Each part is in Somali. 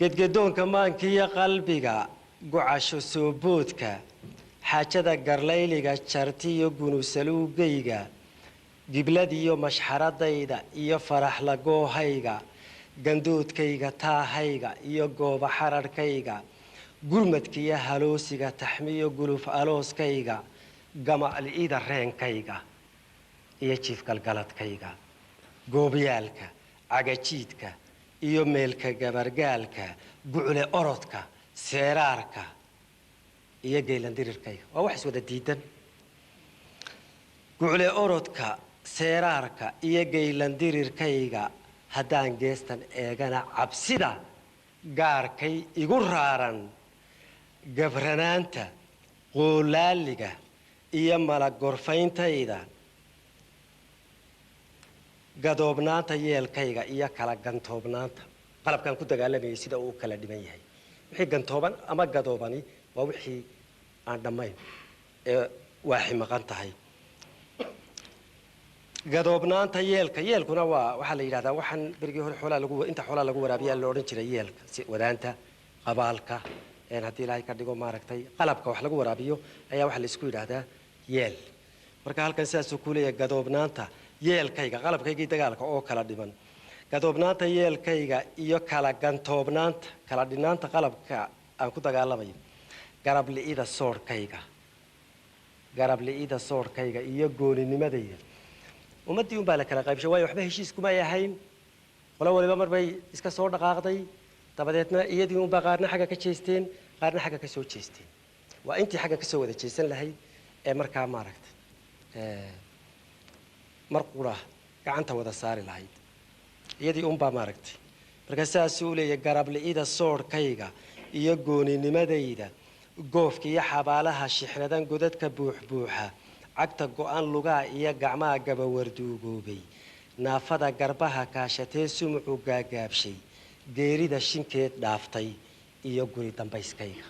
gedgedoon kamaankiya qalbiga gocasho soo boodka xaajada garlayliga jartiyo gunusaluugayga gibladiyo mashxaradayda iyo farax lagoohayga gandoodkayga taahayga iyo gooba xararhkayga gurmadkiyo haloosiga taxmiyo guluf alooskayga gama'li'ida reenkayga iyo jiifgalgaladkayga goobyaalka cagajiidka iyo meelka gabargaalka gucle orodka seeraarka iyo geelandirirkayga waa wax iswada diidan gucle orodka seeraarka iyo geelandirirkayga haddaan geestan eegana cabsida gaarkay igu raaran gabranaanta qoolaaliga iyo malagorfayntayda gadoobnaanta yeelkayga iyo kala gantoobnaanta qalabkan ku dagaalamayay sida uu kala dhiman yahay wixii gantooban ama gadoobani waa wixii aan dhammayn ee waaxi maqan tahay gadoobnaanta yeelkuna waa waxaa la yidhahdaa waxaan berigii hore inta xoolaa lagu waraabiyaa la odhan jiray yeelka si wadaanta qabaalka haddii ilaahay ka dhigo maaragtay qalabka wax lagu waraabiyo ayaa waxaa la isku yidhaahdaa yeel marka halkan sidaasuu ku leeyahay gadoobnaanta yeelkayga qalabkaygii dagaalka oo kala dhiman gadoobnaanta yeelkayga iyo kala gantoobnaanta kala dhinaanta qalabka aan ku dagaalamayo garabli'ida soorhkayga iyo gooninimadayda ummaddii unbaa la kala qaybshay waayo waxba heshiiskuma ay ahayn qolo waliba mar bay iska soo dhaqaaqday dabadeedna iyadii unbaa qaarna xagga ka jeesteen qaarna xagga ka soo jeesteen waa intii xagga ka soo wada jeesan lahayd ee markaa maaragtay mar qura gacanta wada saari lahayd iyadii unbaa maaragtay marka sidaasuu u leeyahay garabli'ida soorhkayga iyo gooninimadayda goofka iyo xabaalaha shixnadan godadka buuxbuuxa cagta go'an lugaa iyo gacmaha gabawarduugoobay naafada garbaha kaashatee sumucu gaagaabshay geerida shinkeed dhaaftay iyo guri dambayskayga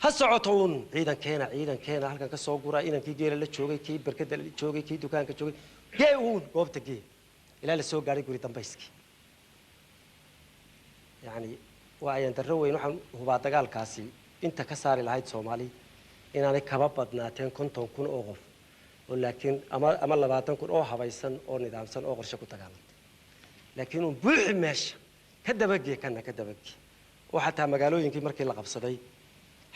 ha socoto uun ciidankeena halkan ka soo gura inankii geela la joogay kii barkada la joogay kii dukaanka joogay gee uun goobta gee ilaa la soo gaadhay guri dambayskii yacni waa ayaan darro weyn waxaan hubaa dagaalkaasi inta ka saari lahayd soomaali inaanay kaba badnaateen 50,000 oo qof oo laakiin ama 20,000 oo habaysan oo nidaamsan oo qorshe ku dagaalantay laakiin uun buuxi meesha ka dabagee oo xataa magaalooyinkii markii la qabsaday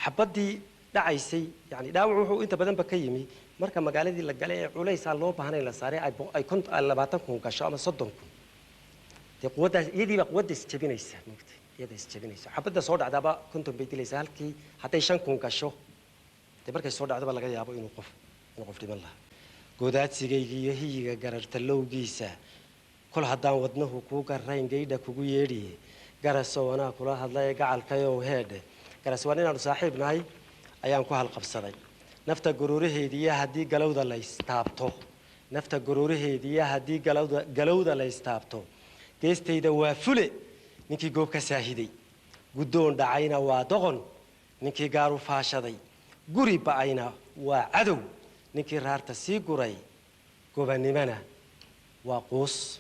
xabadii dhacaysay yani dhaawac wuxuu inta badan ba ka yimi marka magaaladii la galay ee culaysa loo baahnay la saaray ay 20,000 gasho ama 30,000 de quwadaas iyadii baa quwada isjabinaysa maagtay iyada isjabinaysa xabada soo dhacdaba 50 bay dilaysaa halkii haday 5,000 gasho de markay soo dhacdaba laga yaabo inuu qof dhiman lahaa goodaadsigayga iyo hiyiga gararta lowgiisa kol haddaan wadnahu kuu garayn gaydha kugu yeedhiye garasoo wanaa kula hadlay gacalkayow heedhe garas waan inaanu saaxiib nahay ayaan ku halqabsaday nafta gururaheediya haddii galowda la istaabto geestayda waa fule ninkii goob ka saahiday guddoon dhacayna waa doqon ninkii gaaru faashaday guri ba'ayna waa cadow ninkii raarta sii guray gobanimana waa quus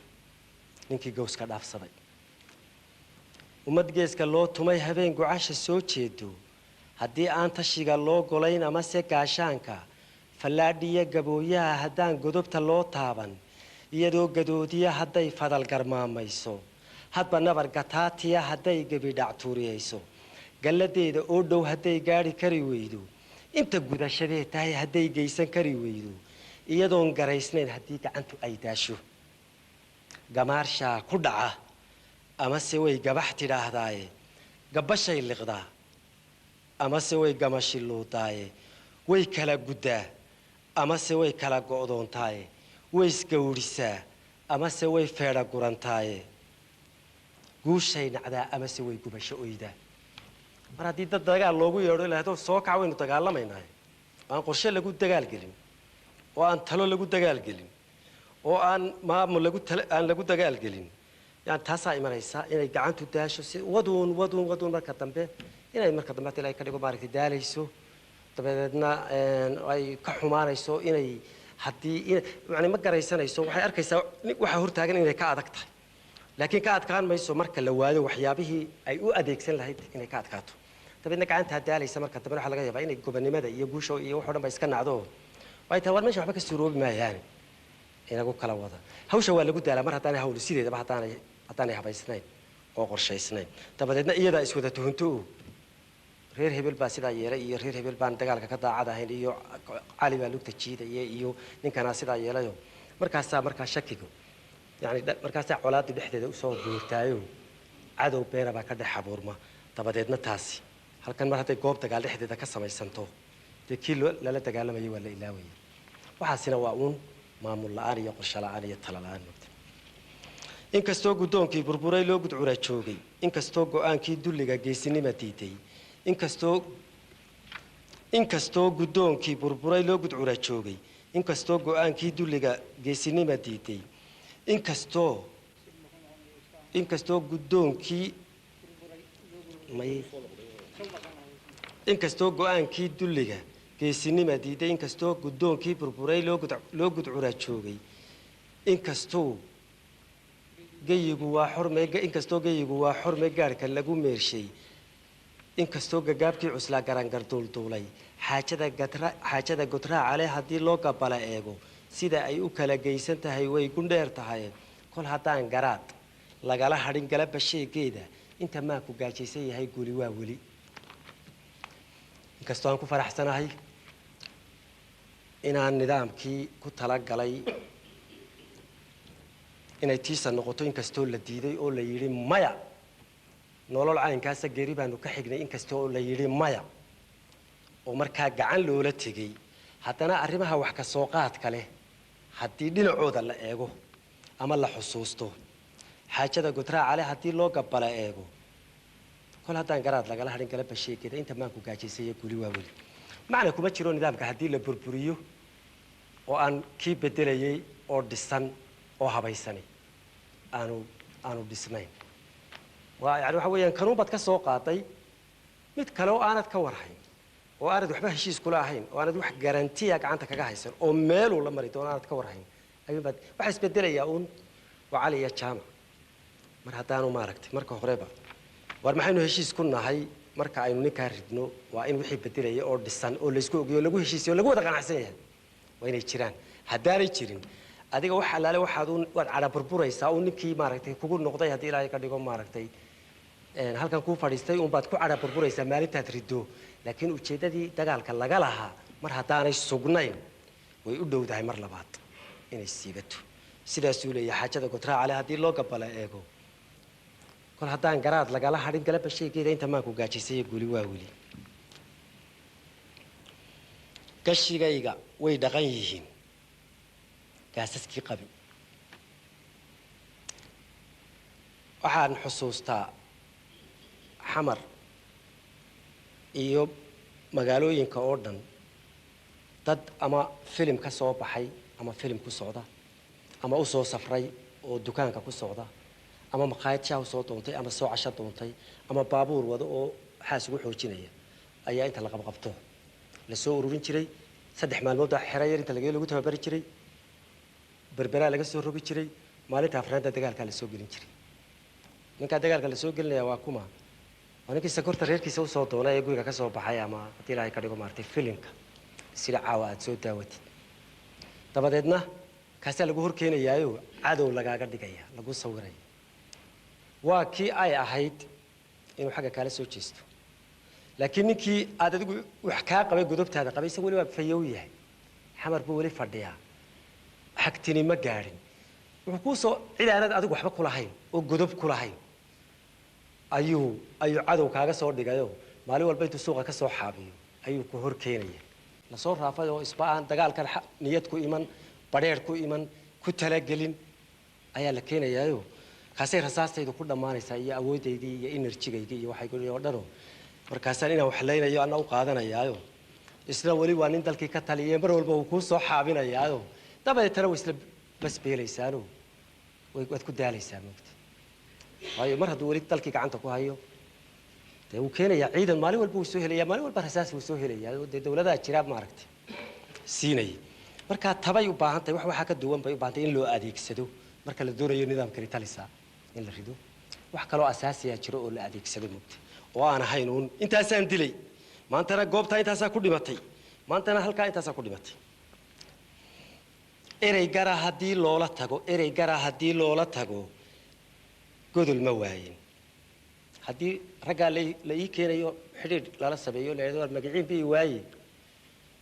ninkii gowska dhaafsaday ummad geeska loo tumay habeen gucasha soo jeedo haddii aan tashiga loo golayn ama se gaashaanka fallaadhiya gabooyaha haddaan godobta loo taaban iyadoo gadoodiya hadday fadal garmaamayso hadba nabar gataatiya hadday gebidhactuuriyayso galladeeda oo dhow hadday gaadhi kari weydo inta gudashadee tahay hadday geysan kari weydo iyadoon garaysnayn haddii gacantu ay daasho gamaarshaa ku dhaca ama se way gabax tidhaahdaaye gabashay liqdaa ama se way gamashiluudaaye way kala guddaa ama se way kala go'doontaaye way isgawrisaa ama se way feedha gurantaaye guushay nacdaa ama se way gubasho oydaa mar haddii dad dagaal loogu yeedho ilaahdo soo kac waynu dagaalamaynaa aan qorshe lagu dagaalgelin oo aan talo lagu dagaalgelin oo aan maamul lagu dagaalgelin يعني تاسع إماريسا إن جعنتو داشو ودون مركز دمبه إن المركز دمبه تلاقي كده بارك داليسو طبعاً أي كحمار يسو إن حدي يعني ما جرى يسنا يسو وحي أركيسا وحي هرتاجن إن كأدكتة laakiin ka adkaan mayso marka la waado waxyaabihii ay u adeegsan lahayd inay ka adkaato dabeedna gacanta daalaysa marka dambe waxa laga yaabaa inay gobonimada iyo guusha iyo wax oo dhan ba iska nacdo way tahay war meesha waxba ka suuroobi maayaan inagu kala wada hawsha waa lagu daalaa mar haddaan hawl sideedaba haddaan habaysnayn oo qorshaysnayn dabadeedna iyada iswada tuhunto reer hebel baa sidaa yeelay iyo reer hebel baan dagaalka ka daacad ahayn iyo cali baa lugta jiidaya iyo ninkana sidaa yeelayo markaa shakigu yani markaasaa colaadu dhexdeeda usoo duurtaayo cadow beena baa ka dhex abuurma dabadeedna taasi halkan mar hadday goob dagaal dhexdeeda ka samaysanto dee kii lala dagaalamayo waa la ilaawaya waxaasina waa uun maamul la'aan iyo qorshe la'aan iyo talo la'aan inkastoo guddoonkii burburay loo gudcura joogay inkastoo go'aankii dulliga geesinima diiday inkastoo guddoonkii burburay loo gudcura joogay inkastoo go'aankii dulliga geesinima diiday inkastoo guddoonkii inkastoo go'aankii dulliga geesinima diiday inkastoo guddoonkii burburay loo gudcura joogay inkastoo geyigu waa xorme gaarhka lagu meershay inkastoo gagaabkii cuslaa garangar duulduulay xaajada godraaca leh haddii loo gabala eego sida ay u kala geysan tahay way gundheer tahay kol haddaan garaad lagala hadhin galaba sheegeeda inta maanku gaajaysan yahay guli waa weli inkastoo aan ku faraxsanahay inaan nidaamkii ku talagalay inay tiisa noqoto inkastoo la diiday oo la yidhi maya nolol caynkaasa geeri baanu ka xignay inkastoo la yidhi maya oo markaa gacan loola tegey haddana arrimaha wax ka soo qaadka leh haddii dhinacooda la eego ama la xusuusto xaajada godraaca leh haddii loo gabala eego kol haddaan garaad lagala hadhin galaba sheegeeda inta maanku gaajaysaya guli waa weli macna kuma jiro nidaamka haddii la burburiyo oo aan kii bedelayay oo dhisan oo habaysani aanu dhisnayn يعني waxa weeyaan kanuubad ka soo qaaday mid kale oo aanad ka warhayn oo aanad waxba heshiis kula ahayn oo aanad wax garantiya gacanta kaga haysan oo meel uu la mari doono aanad ka warhayn ayuunbaad waxa isbedelayaa uun waa cali iyo jaamac mar haddaanu maaragtay marka horeba war maxaynu heshiis ku nahay marka aynu ninkaa ridno waa in wixii bedelaya oo dhisan oo laysku ogeeyo lagu heshiisiyo lagu wada qanacsan yahay waa inay jiraan haddaanay jirin adiga wax alaale waad cadha burburaysaa uu ninkii maaragtay kugu noqday haddii ilaahay ka dhigo maaragtay halkan kuu fadhiistay uun baad ku cadha burburaysaa maalintaad riddo laakiin ujeeddadii dagaalka laga lahaa mar haddaanay sugnayn way u dhowdahay mar labaad inay siibato sidaasuu leeyahay xaajada godraaca leh haddii loo gabala eego kol haddaan garaad lagala hadhin galaba sheegeeda inta maanku gaajaysaya guli waa weli gashigayga way dhaqan yihiin gaasaskii qabi waxaan xusuustaa xamar iyo magaalooyinka oo dhan dad ama filim ka soo baxay ama filim ku socda ama u soo safray oo dukaanka ku socda ama maqaayad shaah soo doontay ama soo casho doontay ama baabuur wada oo xaas ugu xoojinaya ayaa inta la qabqabto la soo ururin jiray 3 maalmood xeray inta lagu tababari jiray بربرا laga soo rogi jiray maalinta afraadda dagaalka la soo gelin jiray ninka dagaalka la soo gelinaya waa kuma aniga sakorta reerkiisa u soo doonay ee guriga ka soo baxay ama hadii ilaahay ka dhigo maartay filimka sida caawa aad soo daawatid dabadeedna kaasa lagu hor keenayaayo cadow lagaaga dhigaya lagu sawiray waa kii ay ahayd inuu xagga kala soo jeesto laakiin ninkii aad adigu wax ka qabay godobtaada qabaysa wali waa fayow yahay xamar buu wali fadhiyaa xagtini ma gaarin wuxuu ku soo ciidanad adigu waxba ku lahayn oo godob ku lahayn ayuu cadow kaaga soo dhigayo maalin walba intuu suuqa ka soo xaabiyo ayuu ku hor keenaya la soo raafay oo isbaan dagaalkan niyad ku iman bareer ku iman ku talagelin ayaa la keenayaayo kaasay rasaastaydu ku dhamaanaysaa iyo awoodeydii iyo energy-gayga iyo waxay ku dharo markaasaan inaan wax leynayo ana u qaadanayaayo isla wali waa nin dalkii ka taliyay mar walba uu ku soo xaabinayaayo dabadeetana way isla basbeelaysaano waad ku daalaysaa moogta waayo mar hadduu weli dalkii gacanta ku hayo dee uu keenayaa ciidan maalin walba uu soo helayaa maalin walba rasaas uu soo helayaa dee dawladaha jira maaragtay siinay marka tabay u baahan tahay waxaa ka duwan bay u baahan tahay in loo adeegsado marka la doonayo nidaamkani talisa in la rido wax kale oo asaasi ah jiro oo la adeegsado mugti oo aan ahayn uun intaasaan dilay maantana goobta intaasaa ku dhimatay maantana halkaa intaasaa ku dhimatay erey gara haddii loola tago godol ma waayin haddii raggaa la ii keenayo xidhiidh lala sameeyo leedo magaciin bii waaye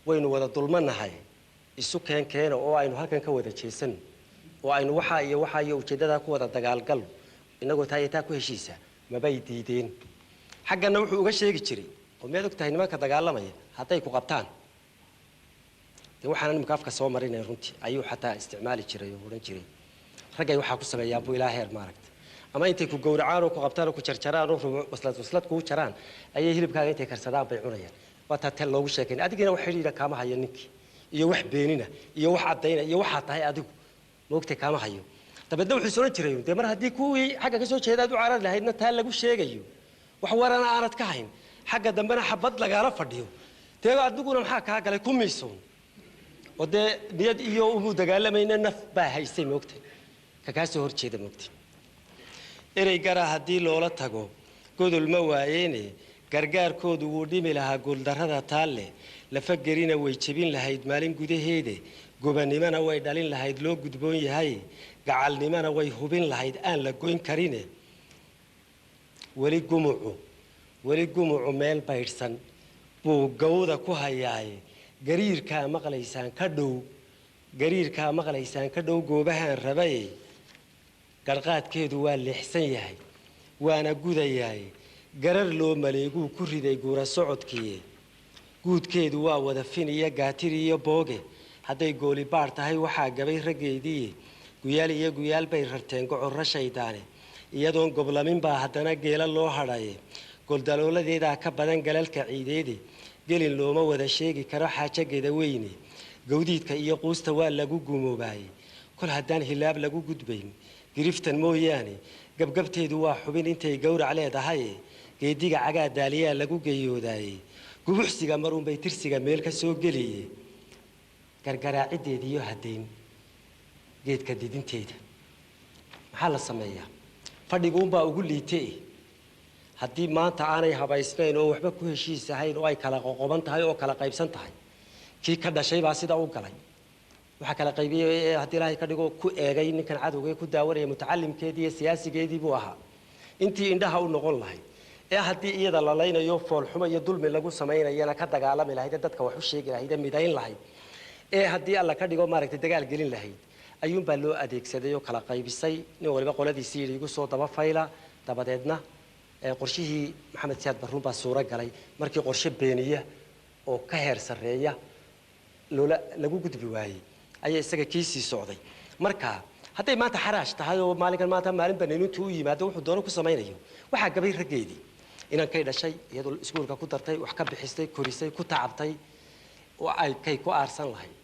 waynu wada dulmanahay isu keena oo aynu halkan ka wada jeesan oo aynu waxa iyo ujeedada ku wada dagaalgal inagoo taayeetaa ku heshiisa mabay diideen xaggana wuxuu uga sheegi jiray oo meed ogtahay nimanka dagaalamaya hadday ku qabtaan waxaan nimka afka soo marinay runtii ayuu xataa isticmaali jiray oo oran jiray ragay waxa ku sameeyaa buu ilaahay heer maaragtay ama intay ku gowracaan oo ku qabtaan oo ku jarjaraan oo waslad ku jaraan ayay hilibkaaga intay karsadaan bay cunayaan waa taa loogu sheekay adigina wax xiriira kaama hayo ninkii iyo wax beenina iyo wax cadayna iyo waxa tahay adigu moogtay kaama hayo dabadna wuxuu soo jiray mar haddii kuwii xagga ka soo jeedaad u caarar lahaydna taa lagu sheegayo wax warana aanad ka hayn xagga dambena xabad lagaala fadhiyo teego adiguna maxaa kaa galay ku miisoon oo dee niyad iyo ugu dagaalamayna naf baa haysay moogtay ka soo horjeeda moogtay erey gara haddii loola tago godol ma waayeene gargaarkoodu wuu dhimi lahaa guuldarrada taalle lafa gerina way jebin lahayd maalin gudaheeda gobanimana way dhalin lahayd loo gudboon yahay gacalnimana way hubin lahayd aan la goyn karine weli gumucu meel baydhsan buu gawda ku hayaaye gariirkaa maqlaysaan ka dhow goobahaan rabaye garqaadkeedu waa leexsan yahay waana gudayaay garar loo maleeguu ku riday guura socodkiiye guudkeedu waa wada fin iyo gaatir iyo booge hadday gooli baar tahay waxaa gabay raggeedii guyaal bay rarteen gocorro shaydaane iyadoon goblamin baa haddana geela loo hadhaye goldalooladeedaa ka badan galalka ciideede gelin looma wada sheegi karo xaajageeda weyne gawdiidka iyo quusta waa lagu gumoobaayey kol haddaan hilaab lagu gudbayn giriftan mooyaane gabgabteedu waa xubin intay gowrac leedahay geediga cagaa daaliyaa lagu geeyoodaayey gubuxsiga marunbay tirsiga meel ka soo geliye gargaraacideediyo haddayn geedka didinteeda maxaa la sameeyaa fadhiguunbaa ugu liitay haddii maanta aanay habaysnayn oo waxba ku heshiis ahayn oo ay kala qoqoban tahay oo kala qaybsan tahay kii ka dhashay baa sida u galay waxa kala qaybiyay haddii ilaahay ka dhigo ku eegay ninkan cadowga ku daawanaya mutacallimkeedii iyo siyaasigeedii buu ahaa intii indhaha u noqon lahayd haddii iyada la laynayo foolxumo iyo dulmi lagu samaynayana ka dagaalami lahayd dadka wax u sheegi lahayd midayn lahayd haddii alla ka dhigo maaragtay dagaal gelin lahayd ayuunbaa loo adeegsaday oo kala qaybisay nin waliba qoladiisii yidhi igu soo daba fayla dabadeedna qorshihii maxamed siyaad barruun baa suuro galay markii qorshe beeniya oo ka heer sarreeya lagu gudbi waayey ayaa isaga kiisii socday marka hadday maanta xaraash tahay oo maalinkan maanta maalin banaanintu u yimaado wuxuu doono ku samaynayo waxaa gabay raggeedii inankay dhashay iyadoo iskuulka ku dartay wax ka bixisay korisay ku tacabtay oo ay kay ku aarsan lahayd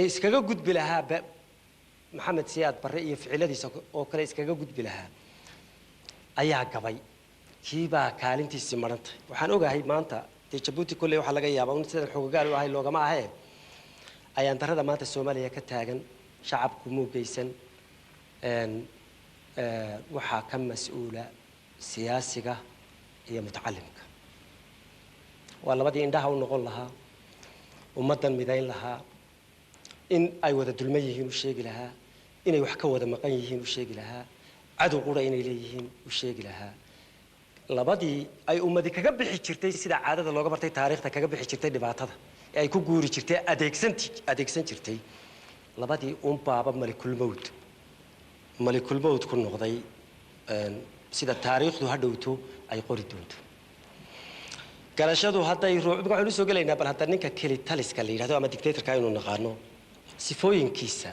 iskaga gudbi lahaa maxamed siyaad barre iyo ficiladiisa oo kale iskaga gudbi lahaa ayaa gabay kiibaa kaalintiisii marantay waxaan ogahay maanta dee jabuuti kolley waxaa laga yaabaa un sidan xogagaal u ahay loogama ahee ayaan darrada maanta soomaaliya ka taagan shacabku muugaysan waxaa ka mas-uula siyaasiga iyo mutacallimka waa labadii indhaha u noqon lahaa ummaddan midayn lahaa in ay wada dulman yihiin u sheegi lahaa inay wax ka wada maqan yihiin u sheegi lahaa cadow qura inay leeyihiin u sheegi lahaa labadii ay ummadi kaga bixi jirtay sida caadada looga bartay taariikhda kaga bixi jirtay dhibaatada ee ay ku guuri jirtay adeegsan jirtay labadii baaba malikulmowd ku noqday sida taariikhdu ha dhowto ay qori doonto garashadu hadday waxaan u soo gelaynaa bal hadda ninka keli taliska la yidhahdo ama dictatorka inuu naqaano sifooyinkiisa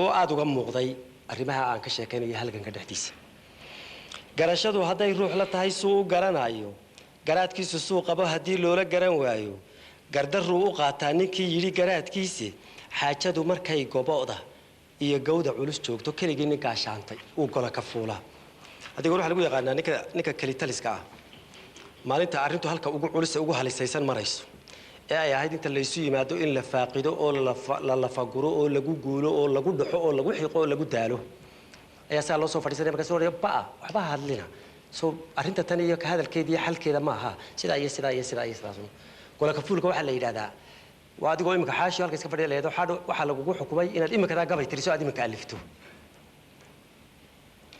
oo aada uga muuqday arrimaha aan ka sheekaynayo halganka dhexdiisa garashadu hadday ruux la tahay suu u garanayo garaadkiisu suu qabo haddii loola garan waayo gardarruu u qaataa ninkii yidhi garaadkiisi xaajadu markay gobo'da iyo gawda culus joogto keligii ninkaa shaantay uu gola ka fuulaa adiga waxaa lagu yaqaanaa ninka kelitaliska ah maalinta arrintu halka ugu culus ugu halisaysan marayso ay ahayd inta laysu yimaado in la faaqido oo la lafaguro oo lagu guulo oo lagu dhaxo oo lagu xiqo oo lagu daalo ayaa saa loo soo fadhiisanaya markaas odhanaya ba'a waxba hadlina soo arrinta tan iyo ka hadalkeeda iyo xalkeeda ma aha sidaa iyo sidaa iyo sidaa iyo sidaas gola kafuulka waxaa la yidhahdaa waa adigoo iminka xaashi halka iska fadhiya leedo waxaa lagugu xukumay inaad iminkadaa gabay tiriso aad iminka alifto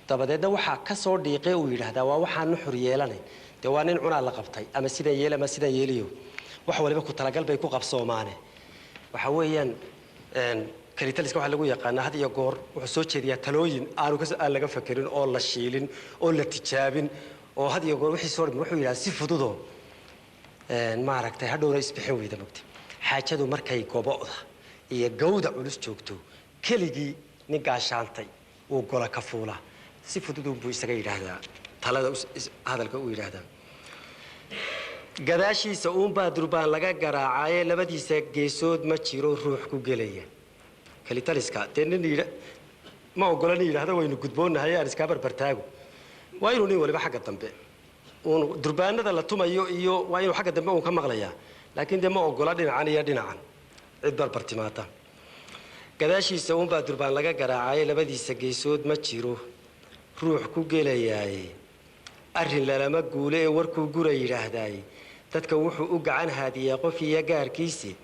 dabadeedna waxaa ka soo dhiiqee uu yidhaahdaa waa waxaan nuxur yeelanay dee waa nin cunaa la qabtay ama sidan yeel ama sidan yeeliyo wax waliba ku talagal bay ku qabsoomaane waxa weeyaan kalitaliska waxaa lagu yaqaanaa had iyo goor wuxuu soo jeediyaa talooyin aan laga fakerin oo la shiilin oo la tijaabin oo had iyo goor wixii soo dhimin wuxuu yidhaha si fududoo maaragtay hadhowna isbixin weyda mogtay xaajadu markay gobo'da iyo gawda culus joogto keligii nin gaashaantay uu gola ka fuulaa si fududun buu isaga yidhaahdaa talada hadalka uu yidhaahdaa gadaashiisa uunbaa durbaan laga garaacaaye labadiisa geesood ma jiro ruux ku gelaya kalitaliska dee nin ma ogola nin yidhaahda waynu gudboonnahay aan iskaa barbartaago waa inuu nin waliba xagga dambe uun durbaanada la tumayo iyo waa inuu xagga dambe uun ka maqlayaa laakiin dee ma ogola dhinacan iyo dhinacan cid barbar timaada gadaashiisa uunbaa durbaan laga garaacaaye labadiisa geesood ma jiro ruux ku gelayaaye arrin lalama guule ee warkuu gura yidhaahdaaye dadka wuxuu u gacan haadiyaa qof iyo gaarkiisi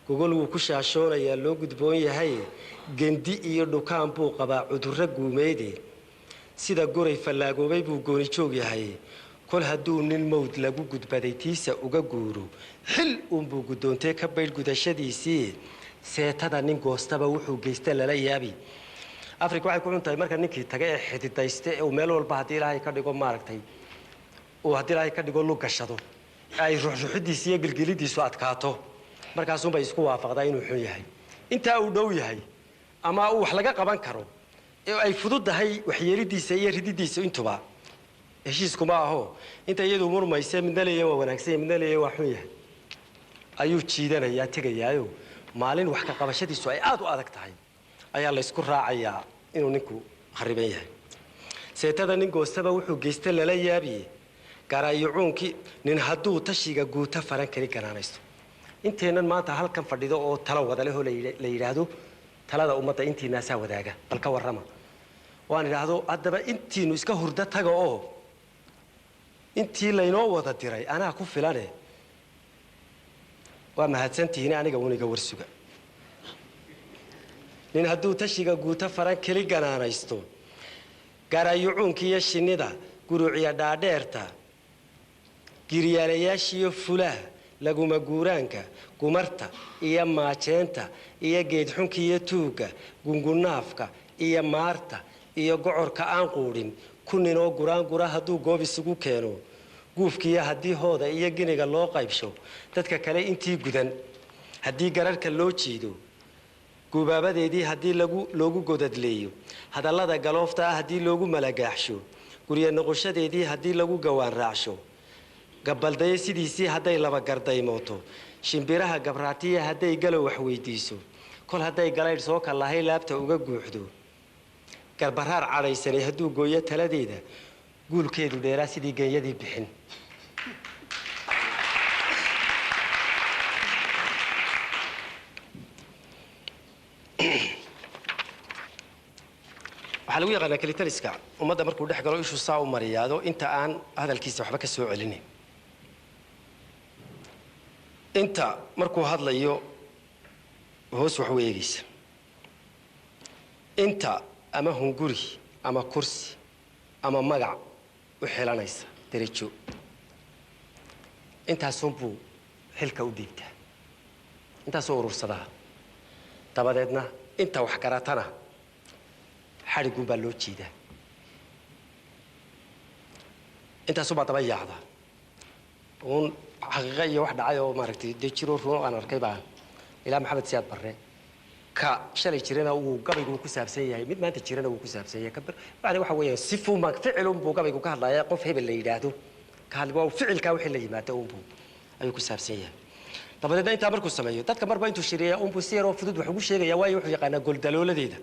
gogol wuu ku shaashoonayaa loo gudboon yahay gendi iyo dhukaan buu qabaa cudurro guumeede sida goray fallaagoobay buu gooni joog yahay kol hadduu nin mawd lagu gudbaday tiisa uga guuro xil uunbuu guddoontee ka baydh gudashadiisii seetada nin goostaba wuxuu geysta lala yaabi afrika waxay ku xun tahay marka ninkii taga ee xididayste uu meel walba haddii ilaahay ka dhigo maaragtay uu haddii ilaahay ka dhigo lug gashado ay ruxruxidiisa iyo gilgilidiisu adkaato markaasuunbay isku waafaqdaa inuu xun yahay intaa uu dhow yahay ama uu wax laga qaban karo ee ay fududahay waxyeelidiisa iyo rididiisa intuba heshiiskuma aho inta iyadu murmayse midna leeyahay waa wanaagsan midna leeyahay waa xun yahay ayuu jiidanayaa tegayaayo maalin wax ka qabashadiisu ay aad u adag tahay ayaa la isku raacayaa inuu ninku khariban yahay seetada nin goostaba wuxuu geysta lala yaabiye gaaraayucuunkii nin hadduu tashiga guuta faran kali ganaanaysto inteennan maanta halkan fadhido oo talo wada leh oo la yidhaahdo talada ummadda intiinaasaa wadaaga bal ka warrama waan idhaahdo haddaba intiinu iska hurdo taga oo intii laynoo wada diray anaa ku filane waa mahadsantihiin aniga uniga warsuga nin hadduu tashiga guuta faran keli ganaanaysto gaaraayucuunkiiyo shinnida guruuciya dhaadheerta giryaalayaashiyo fulaha laguma guuraanka gumarta iyo maajeenta iyo geedxunka iyo tuugga gungunaafka iyo maarta iyo gocorka aan quudhin ku ninoo guraangura hadduu goob isugu keeno guufkiiyo haddii hooda iyo giniga loo qaybsho dadka kale intii gudan haddii gararhka loo jiido gubaabadeedii haddii loogu godadleeyo hadallada galoofta ah haddii loogu malagaaxsho gurya noqoshadeedii haddii lagu gawaan raacsho gabaldayo sidiisii hadday laba gardaymooto shimbiraha gabraatiya hadday galow wax weydiiso kol hadday galaydh soo kallahay laabta uga guuxdo garbaraar cadhaysanay hadduu gooyo taladeeda guulkeedu dheeraa sidii genyadii bixin waxaa lagu yaqaanaa kalitaliska ummadda markuu dhex galo ishuu saa u mariyaado inta aan hadalkiisa waxba ka soo celinin inta markuu hadlayo hoos wax u eegaysa inta ama hunguri ama kursi ama magac u xilanaysa darajo intaasunbuu xilka u dhiibtaa intaasuu urursadaa dabadeedna inta wax garatana xadhiguun baa loo jiidaa intaasubaa daba yaacda uun xaqiiqa iyo wax dhacay oo maaragtay dee jiroo runo aan arkay baan ilaa maxamed siyaad barre ka shalay jirana uu gabaygu ku saabsan yahay mid maanta jirana uu ku saabsan yahay bacdi waxa weeyaan sifu ma ficilun buu gabaygu ka hadlayaa qof hebel la yidhaahdo ka hadli waa ficilkaa wixii la yimaado unbuu ayuu ku saabsan yahay dabadeedna intaa markuu sameeyo dadka marba intuu shiriya unbuu si yaroo fudud wax ugu sheegaya waayo wuxuu yaqaanaa goldalooladeeda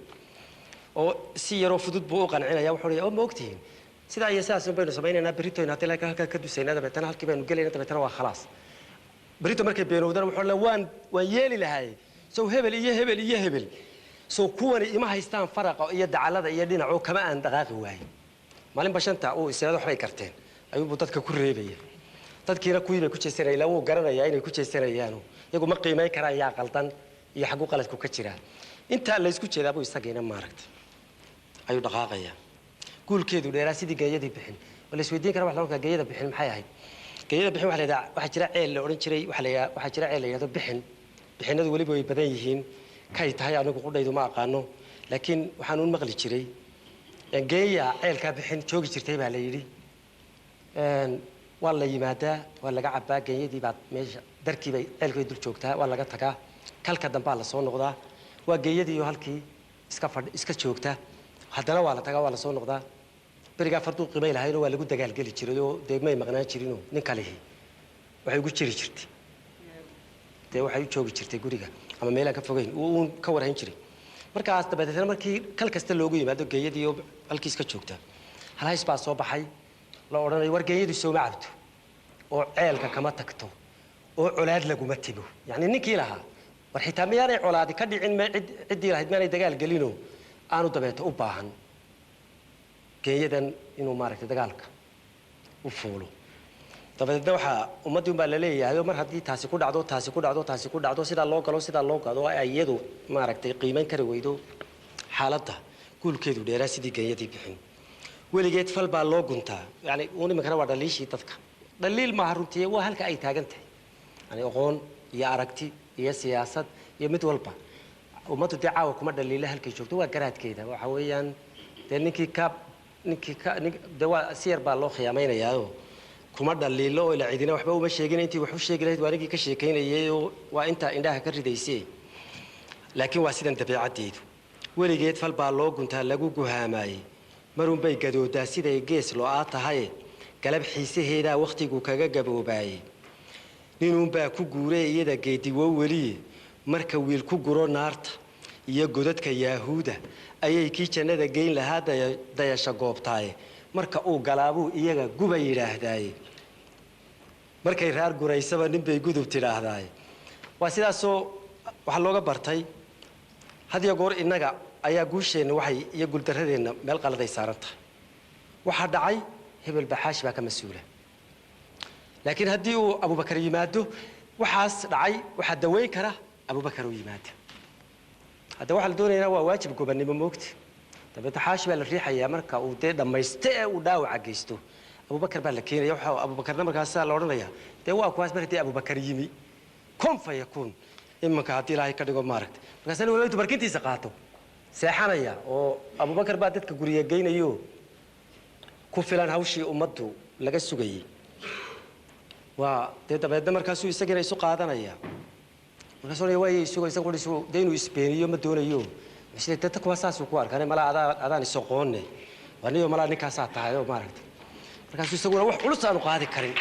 oo si yaroo fudud buu u qancinaya wuxuu leeyahay oo ma ogtihiin sidaa iyo sidaas baynu samaynaynaa beritoyna haddii laakiin halkaa ka dusayna dabeetana halkii baynu gelayna dabeetana waa khalaas berito markay beenowdana wuxuu leeyahay waan yeeli lahay sow hebel iyo hebel iyo hebel soo kuwani ima haystaan faraqa iyo dacalada iyo dhinaco kama aan dhaqaaqi waayin maalin bashanta uu isla waxbay karteen ayuu dadka ku reebaya dadkiina kuwii bay ku jeesanayaan ilaa uu garanayaa inay ku jeesanayaan iyagu ma qiimeyn karaan yaa qaldan iyo xaq u qaladku ka jira inta la isku jeedaa buu isageena maaragtay ayuu dhaqaaqaya guulkeedu dheeraa sidii geeyadii bixin wala isweydiin kara wax la oran geeyada bixin maxay ahayd geeyada bixin waxa la yiraahdaa waxa jira ceel la oran jiray waxa jira ceel la yiraahdo bixinadu waliba way badan yihiin kay tahay anigu qudhaydu ma aqaano laakiin waxaan u maqli jiray geeya ceelka bixin joogi jirtay baa la yiri waa la yimaadaa waa laga cabaa geeyadii baad meesha darkii bay ceelkay dul joogtaa waa laga tagaa kalka dambaa la soo noqdaa waa geeyadii iyo halkii iska joogta haddana waa la tagaa waa la soo noqdaa berigaa farduu qiimay lahayn waa lagu dagaalgeli jiray oo deegmay maqnaan jirin oo nin kale waxay ugu jiri jirtay dee waxay u joogi jirtay guriga ama meelaan ka fogeyn uu ka warhayn jiray markaas dabadeedna markii kal kasta loogu yimaado geeyadii oo halkii iska joogta halays baa soo baxay la odhanayo war geeyadu soo ma cabto oo ceelka kama tagto oo colaad laguma tibo yacni ninkii lahaa war xitaa miyaanay colaadi ka dhicin ciddii lahayd maanay dagaal gelinoo aanu dabeeto u baahan geeyadan inuu maaragtay dagaalka u fuulo dabadeedna waxaa ummaddii unbaa la leeyahay mar haddii taasi ku dhacdo sidaa loo gado ay iyadu maaragtay qiimayn kari weydo xaaladda guulkeedu dheeraa sidii geeyadii bixin weligeed fal baa loo guntaa yani nimankana waa dhaliishii dadka dhaliil maaha runtii waa halka ay taagan tahay yani aqoon iyo aragti iyo siyaasad iyo mid walba ummaddu dee caawa kuma dhaliila halkay joogto waa garaadkeeda waxa weeyaan dee dee waa si yar baa loo khiyaamaynayaao kuma dhaliilo oo ila cidina waxba uma sheegin intii wax u sheegi lahayd waa ninkii ka sheekaynayay oo waa intaa indhaha ka ridaysay laakiin waa sidan dabeecaddeedu weligeed fal baa loo guntaa lagu guhaamayey marunbay gadoodaa siday gees loo-aa tahay galab xiisaheedaa wakhtigu kaga gaboobaayey ninuunbaa ku guuree iyada geediwo weliye marka wiil ku guro naarta iyo godadka yaahuuda ayay kii jannada geyn lahaa dayasha goobtaaye marka uu galaabuu iyaga guba yidhaahdaaye markay raar guraysaba ninbay gudub tidhaahdaaye waa sidaasoo waxaa looga bartay had iyo goor innaga ayaa guusheenna waxay iyo guuldarradeenna meel qaladay saaran tahay waxaa dhacay hebel baxaashi baa ka mas-uula laakiin haddii uu abubakar yimaado waxaas dhacay waxaa daweyn kara abubakar uu yimaado hadda waxaa la doonayaa waa waajib gobannimo moogta dabeedna xaashi baa la riixayaa marka uu dee dhammayste ee uu dhaawaca geysto abubakar baa la keenaya waxa abubakarna markaasaa la odhanayaa dee waa kuwaas mar haddii abubakar yimi kun fa yakuun imanka haddii ilaahay ka dhigo maaragta markaasna waliba intuu barkintiisa qaato seexanaya oo abubakar baa dadka guriga geynayo ku filan hawshii ummaddu laga sugayey waa dee dabeedna markaasuu isagina isu qaadanaya markaasuu odhanaya waayay isugo isaga qudhisu dee inuu isbeeniyo ma doonayo sida dadka kuwa saasuu ku arkane malaa adaan isoqoonne waa niyo malaa ninkaasaa tahay oo maaragtay markaasuu isaguna wax culus aanu qaadi karin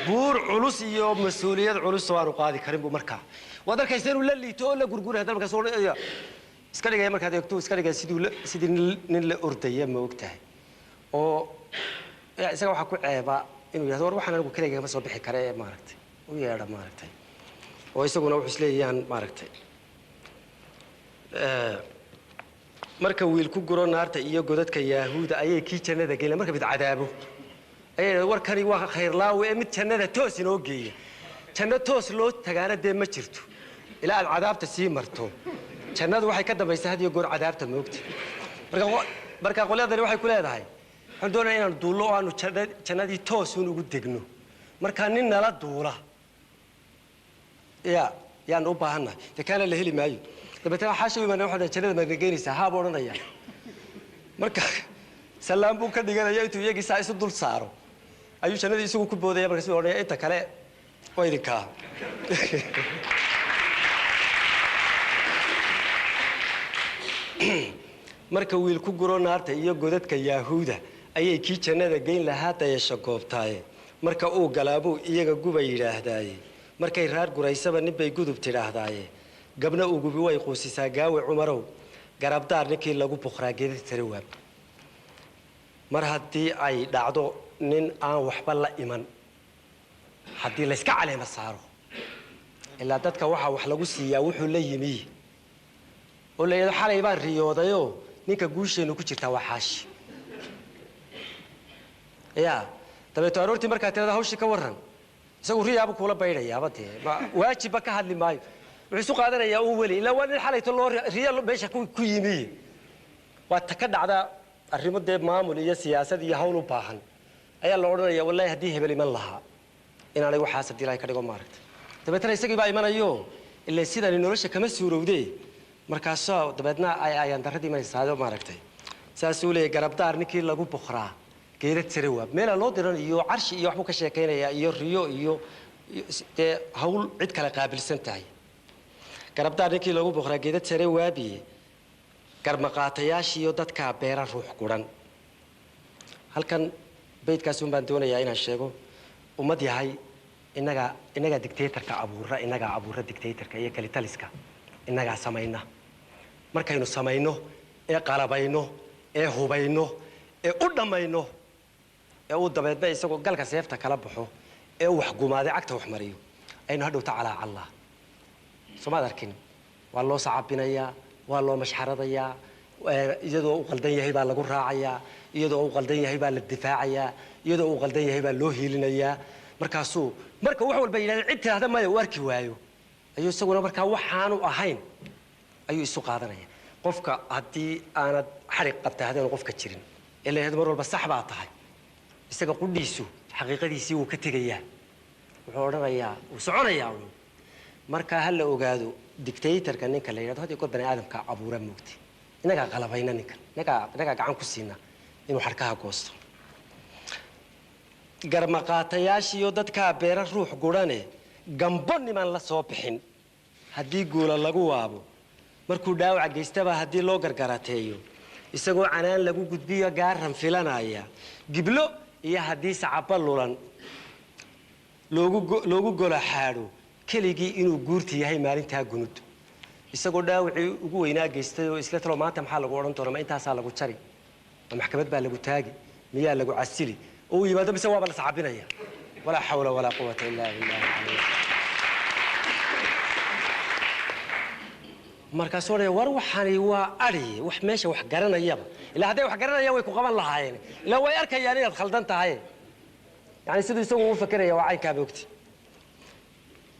buur culus iyo mas-uuliyad culus oo aanu qaadi karin buu markaa waad arkaysa inuu la liito oo la gurguray haddana markaas odhanaya iska dhigaya markaad eegto iska dhigaya sidii nin la ordaya ma og tahay oo isaga waxaa ku ceeba inuu yidhahdo war waxaan anigu keligay kama soo bixi kare ee maaragtay u yeedha maaragtay oo isaguna wuxuu isleeyaan maaragtay marka wiil ku guro naarta iyo godadka yaahuuda ayay kii jannada geeyeen marka mid cadaabo ayay warkani waa khayr laawe mid jannada toos inoo geeya janno toos loo tagaana dee ma jirto ilaa aad cadaabta sii marto jannadu waxay ka dambaysaa had iyo goor cadaabta moogta marka qolyadani waxay ku leedahay waxaan doonayaa inaan duullo oo aanu jannadii toosuun ugu degno markaa nin nala duula yaan u baahannahay dee kaana la heli maayo dabeetana xaasha u imaanaya waxaa jannada maadna geynaysaa haabuu odhanaya marka salaam buu ka dhiganaya intuu iyagii saa isu dul saaro ayuu jannadii isagu ku boodaya markaasuu odhanaya inta kale waa idinkaa marka wiil ku guro naarta iyo godadka yaahuuda ayay kii jannada geyn lahaa dayasha goobtaaye marka uu galaabuu iyaga guba yidhaahdaaye markay raar guraysaba ninbay gudub tidhaahdaaye gabna ugubi way quusisaa gaawe cumarow garabdaar ninkii lagu buqraa geeda tare waab mar haddii ay dhacdo nin aan waxba la iman haddii layska caleema saaro ilaa dadka wax lagu siiyaa wuxuu la yimi oo leeyahay xalay baan riyoodayo ninka guusheenu ku jirta waa xaashi ya dabeeto aroortii markaa tirada hawshii ka waran isagu riyaaba kula baydhayaaba dee waajiba ka hadli maayo wuxuu isu qaadanayaa uu weli ilaa waa nin xalayto loo riya meesha ku yimi waa ta ka dhacda arrimo dee maamul iyo siyaasad iyo hawl u baahan ayaa la odhanayaa wallaahi haddii hebel iman lahaa inaanay waxaas haddii ilaahay ka dhigo maaragtay dabeetana isagii baa imanayo ilaa sidani nolosha kama suurowdee markaasoo dabeedna ayaan darradii imanaysaado maaragtay saasuu leeyahay garabdaar ninkii lagu boqraa geerad sare waab meelaa loo diran iyo carshi iyo waxbuu ka sheekaynayaa iyo riyo iyo dee hawl cid kale qaabilsan tahay garabdaar ninkii lagu boqraa geerad sare waabiye garmaqaatayaashiiyo dadkaa beera ruux guran halkan beydkaas un baan doonayaa inaan sheego ummad yahay inagaa dictatorka inagaa abuura dictatorka iyo kalitaliska inagaa samayna markaynu samayno ee qalabayno ee hubayno ee u dhammayno ee uu dabeedna isagoo galka seefta kala baxo ee uu wax gumaaday cagta wax mariyo aynu hadhowta calaa allah somaad arkin waa loo sacabinayaa waa loo mashxaradayaa iyadoo uu qaldan yahay baa lagu raacayaa iyadoo uu qaldan yahay baa la difaacayaa iyadoo uu qaldan yahay baa loo hiilinayaa markaasuu marka wax walba yidhahda cid tiraahda maya uu arki waayo ayuu isaguna markaa waxaanu ahayn ayuu isu qaadanaya qofka haddii aanad xarig qabta haddaanu qofka jirin ee la yidhahdo mar walba sax baa tahay isaga qudhiisu xaqiiqadiisii wuu ka tegayaa wuxuu odhanayaa wuu soconayaa markaa ha la ogaado dictatorka ninka la yidhahdo haddii goor bani aadamka abuura moogtay inagaa qalabayna ninkan inagaa gacan ku siina inuu xarkaha goosto garmaqaatayaashiiyo dadkaa beera ruux gurane gambo niman la soo bixin haddii guula lagu waabo markuu dhaawaca geystaba haddii loo gargarateeyo isagoo canaan lagu gudbiyo gaaran filanaya giblo iyo haddii sacaba lulan loogu gola xaadho keligii inuu guurti yahay maalintaa gunud isagoo dhaawacii ugu weynaa geystay oo isla talo maanta maxaa lagu odhan doona ma intaasaa lagu jari ma maxkamad baa lagu taagi miyaa lagu casili oo uu yimaado mise waaba la sacabinaya walaa xawla walaa quwata illaa billahi markaasuu odhanaya war waxani waa adhi wax meesha wax garanayaba ilaa hadday wax garanayaan way ku qaban lahaayeen ilaa way arkayaan inaad khaldan tahay yani siduu isagu u fakeraya waa caynkaa moogti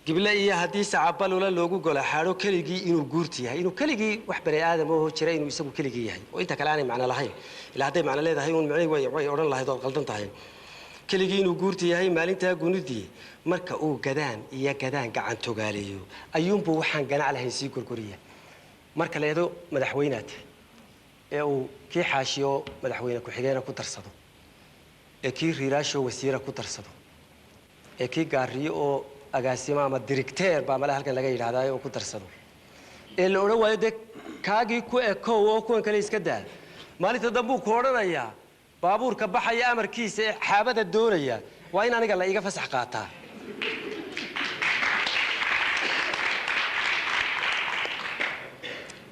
gible iyo haddii sacabalula loogu gola xaadho keligii inuu guurti yahay inuu keligii wax bani aadam oo jira inuu isagu keligii yahay oo inta kale aanay macno lahayn ilaa hadday macno leedahay uun micnihii way odhan lahayd ood qaldan tahay keligii inuu guurti yahay maalintaa gunudii marka uu gadaan gacan togaaleeyo ayuunbuu waxaan ganac lahayn sii gorgoriya marka leedo madaxweynaad ee uu kii xaashiyo madaxweyne ku-xigeena ku darsado ee kii riiraasho wasiira ku darsado ee kii gaariyo oo agaasimo ama directeer baa mala halkan laga yidhaahdaa oo ku darsado ee la odhan waayo dee kaagii ku ekow oo kuwan kale iska daa maalinta dambuu ku odhanayaa baabuurka baxaya amarkiisa ee xaabada doonaya waa in aniga la iga fasax qaataa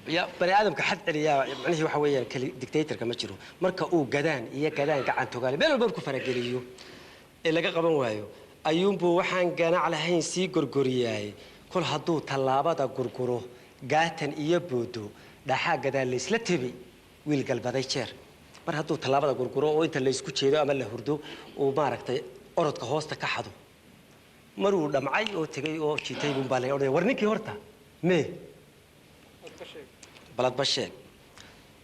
يا بني آدم كحد عليا معنيه وحويا دكتاتور كما تشرو مركا أو جدان قعن تقالي بين البركو فرقليو اللي قبل وايو أيوم بوحان جانا على هين سي جرجرياي كل هدو طلابة دا جرجرو قاتن يبودو ده حاجة ده اللي سلتبي ويلقلب هذا يشير مر هدو طلابة دا جرجرو وأنت اللي يسكت شيء أمل له هردو ومارك أرد كهوستا كحدو مرو دمعي أو تجي أو شيء تيجي مبالي ورنيكي هرتا مي بلد بشيك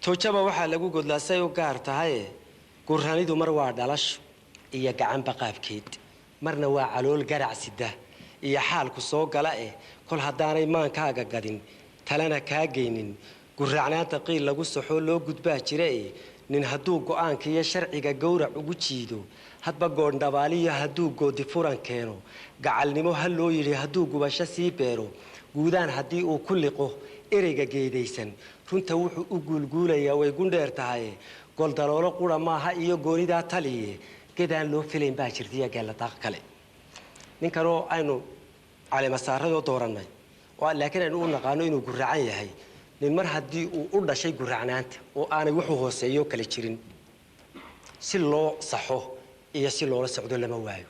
توجبه waxaa lagu godlaasay oo gaar tahay guranidu mar waa dhalash iyo gacan baqaafkeed marna waa calool garacsida iyo xaalku soo gala kol hadaanay maankaaga gadin talana ka geynin guracnaanta qiil lagu saxo loo gudbaa jiray nin haduu go'aanka iyo sharciga gowrac ugu jiido hadba goondhabaaliyo haduu goodi furan keeno gacalnimo hal loo yiri haduu gubasho sii beero guudaan hadii uu ku liqo ereyga geedaysan runta wuxuu u guulguulayaa way gundheer tahay gol daloolo qura maaha iyo goonida taliye gedaan loo filayn baa jirtiya galataaq kale ninkan oo aynu cali masaarado dooranay oo laakiin aynu u naqaano inuu guracan yahay nin mar hadii uu u dhashay guracnaanta oo aanay wuxuu hooseeyo kale jirin si loo saxo iyo si loo socdo lama waayo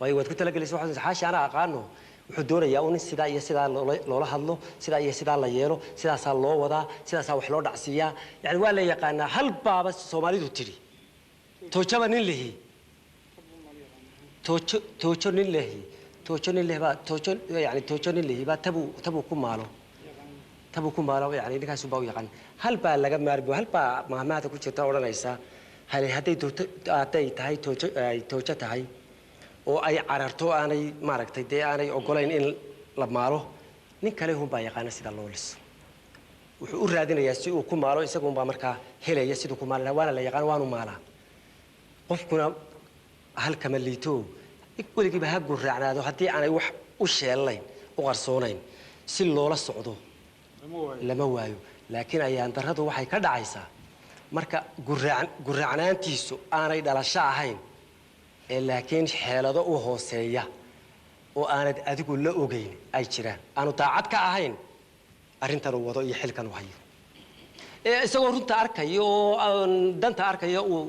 way wad ku talagalayso waxa xaashi ana aqaano وحدورة يا أونس سدا يسدا لولا هذلو سدا يسدا لا يلو سدا صار لو وضع سدا صار وحلو دعسية يعني ولا يقانا هل بابا الصومالي دوتري توجب نيله توجب نيله توجب نيله با توجب يعني توجب نيله با تبو كمالو يعني إنك سبوا يقان هل با لقى ماربو هل با مهما تقول شيء ولا ليسا هل هذي تهاي توجب تهاي oo ay cararto aanay maaragtay de aanay ogolayn in la maalo nin kale uu baa yaqaan sida loo liso wuxuu u raadinayaa si uu ku maalo isagu baa markaa helaya sidoo ku maalo waana la yaqaan waanu maala qofkuna hal kama liito weligiiba ha gurraacnaado haddii aanay wax u sheelayn u qarsoonayn si loola socdo lama waayo laakiin ayaan darradu waxay ka dhacaysaa marka gurraacnaantiisu aanay dhalasho ahayn laakiin xeelado u hooseeya oo aanad adigu la ogeyn ay jiraan aanu taacad ka ahayn arintan uu wado iyo xilkan uu hayo isagoo runta arkayo oo danta arkayo uu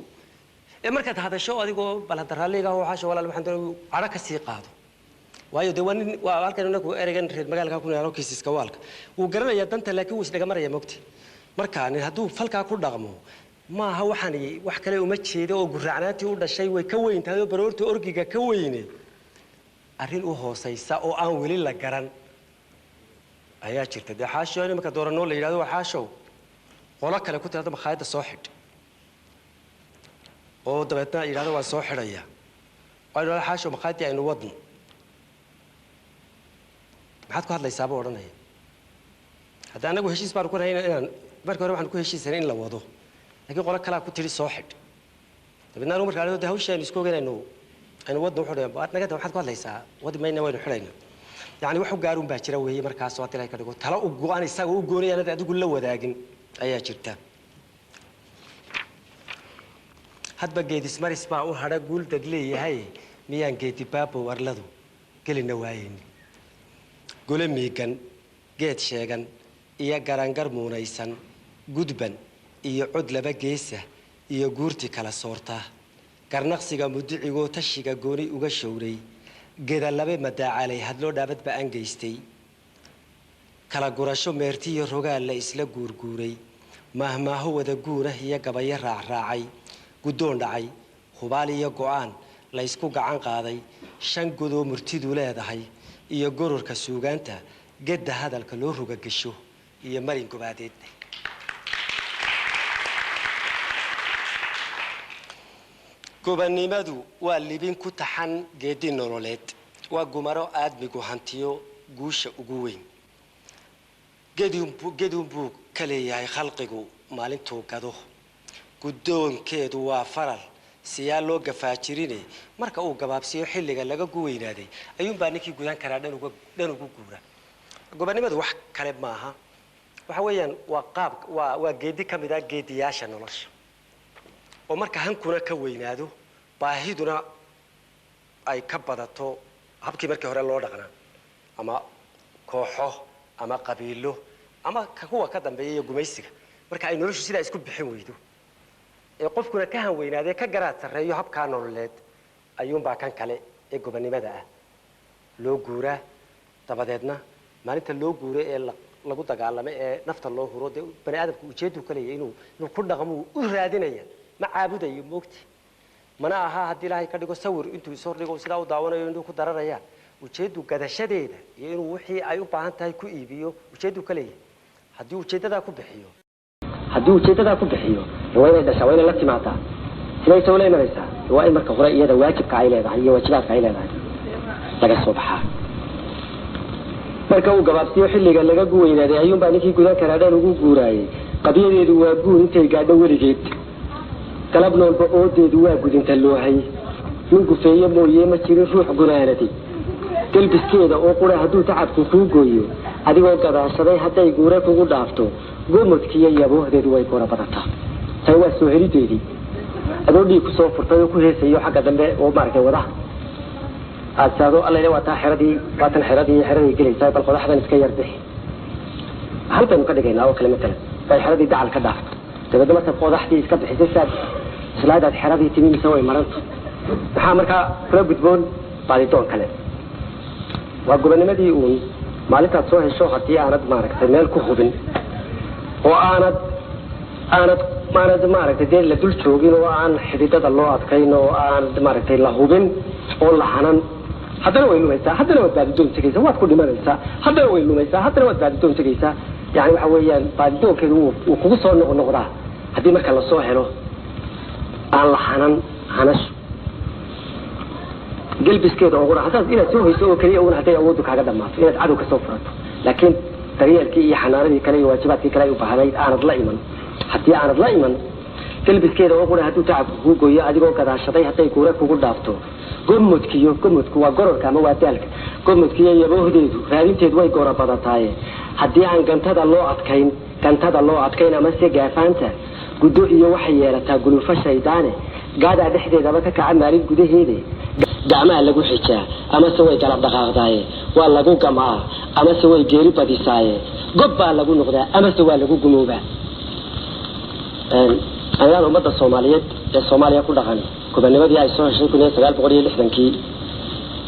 markaad hadasho adigoo baladaraaliga oo xasho walaal waxaan doonay ara ka sii qaado waayo dewan waa halkan inagu ereygan reer magaalka ku nool kiisiska waalka uu garanayaa danta laakiin uu isdhaga maraya mogti marka hadduu falka ku dhaqmo ما هو حني وحكي وما تشيده وجرعناتي وده شيء ويكوين هذا برورته أرجع كوينه أريل وهو سيسا أو أن ولي لجران هيا شرت ده حاشو يعني ما كدور النور اللي يرادوا حاشو والله كلا كنت هذا مخايد الصاحد أو دبتنا يرادوا الصاحد يا قالوا حاشو مخايد يعني وضن ما حد كهذا يسابه ورنا هذا أنا بهشيس باركون هنا باركون عن كهشيس هنا إلا وضو لكن قولك كلا كنت لي صاحد بدنا نروح على ده وش يعني سكوجنا إنه ود وحده بعد نجد واحد قال ليس ود ما ينوي حرينا يعني وحو قارون باكرة وهي مركز صوت لها كده تلا وجواني سا وجوني أنا ده أقول له وداعين أيه شرطة هاد بقى يسمع اسمع وهذا قول تدلي هاي ميان جيتي بابو ورلدو كل النواين قول ميكن جيت شيئا إيا قرانقر مونيسان جودبن iyo cod laba geesa iyo guurti kala soorta karnaqsiga mudicigo tashiga gooni uga showray geeda laba madacalay hadloo dhaabad ba aan geystay kala gurasho meertiyo rogaal la isla guurguuray mahmaaho wada guura iyo gabayo raacraacay gudoon dhacay hubaal iyo go'aan la isku gacan qaaday shan godoo murtidu leedahay iyo gororka suugaanta gedda hadalka loo ruga gasho iyo marin gubaadeed gobannimadu waa libin ku taxan geedi nololeed waa gumaro aadmigu hantiyo guusha ugu weyn geedun buu ka leeyahay khalqigu maalintuu gado guddoonkeedu waa faral siyaa loo gafaajirine marka uu gabaabsiyo xilliga laga guweynaaday ayuunbaa ninkii gudan karaa dhan ugu guura gobannimadu wax kale maaha waxa weeyaan waa qaab waa geedi ka mid ah geediyaasha nolosha oo marka hankuna ka weynaado baahiduna ay ka badato habkii markii hore loo dhaqnaa ama kooxo ama qabiilo ama kuwa ka dambeeya gumaysiga marka ay noloshu sida isku bixin weydo ee qofkuna ka han weynaadee ka garaad sareeyo habka nololeed ayuunbaa kan kale ee gobannimada ah loo guuraa dabadeedna maalinta loo guuray ee lagu dagaalamay ee nafta loo huro dee bani aadamku ujeedu ka leeyahay inuu ku dhaqmo u raadinaya ma caabudayo moogti mana aha haddii ilaahay ka dhigo sawir intuu soo dhigo sidaa u daawanayo inuu ku dararaya ujeedu gadashadeeda iyo inuu wixii ay u baahan tahay ku iibiyo ujeedu ka leeyahay haddii ujeedadaa ku bixiyo waa inay dhashaa waa inay la timaadaa siday soo leenaysaa waa in marka hore iyada waajibka ay leedahay iyo waajibaadka ay leedahay laga soo baxaa marka uu gabaabsiyo xilliga laga guweynaaday ayuunbaa ninkii gudan karaa dhan ugu guuraayay qabiyadeedu waa guun intay gaadho weligeed galab noolba oodeedu waa gudinta loo hay nin gufeeye mooyee ma jirin ruux gunaanadi galbiskeeda oo qura hadduu tacabku kuu gooyo adigoo gadaashaday hadday guure kugu dhaafto gomodkiiyo yaboohdeedu way kora badataa tay waa soo helideedii adoo dhiig ku soo furtay oo ku heesayo xagga dambe oo maaragtay wadaha asaado alla waa taa xeradii gelaysaa bal qodaxdan iska yar bixi halkaynu ka dhigaynaa oo kale matalan bay xeradii dacal ka dhaafto dabeedna marka qodaxdii iska bixisay saad islaadaad xeradii timiisa way maranta maxaa markaa kula gudboon baadidoon kale وقبلنمدي أون مالك أتصوه الشوخة دي أنا مارك تمال كهوبن وأنا مارك تدير لدول شوقين وأنا حديدة الله أتكين وأنا مارك تلهوبن والله حنان حتى لو إنه ميسا حتى لو بعد دون سكيسة وات كل ما ميسا حتى لو إنه ميسا حتى لو بعد دون سكيسة يعني حواليا بعد دون كده وخصوصا نقطة هدي ما كان الصوه له الله حنان حنش قلب سكيت أقول حتى إذا سوى كليه أقول حتى يعودك على دمات إذا عدوك سفرته لكن تريال كي حناري كليه واجبات كليه وفهميت أنا ضليمن حتى أنا ضليمن قلب سكيت أقول هتو تعب هو جويا أديكوا كذا شطي حتى يكورك وقول دافتو قمت وقرر كما واتلك قمت يبوه ديدو رابين تدوي قرر بدتاي حتى عن كنت هذا الله عتكين أمسي جافانته قدو إيو وحي يالتا قلوفا شيطاني قاعد أدحدي دابك كعمالي قدو هيدي دعما لقو حجا أما سوي قلب دقاق داي واللقو قمعا أما سوي جيري بديساي قبا لقو نقدا أما سوي لقو قنوبا أنا أمد الصومالية كل غني كبني بدي أيسون شيء كنا سجال بقولي لحدن كي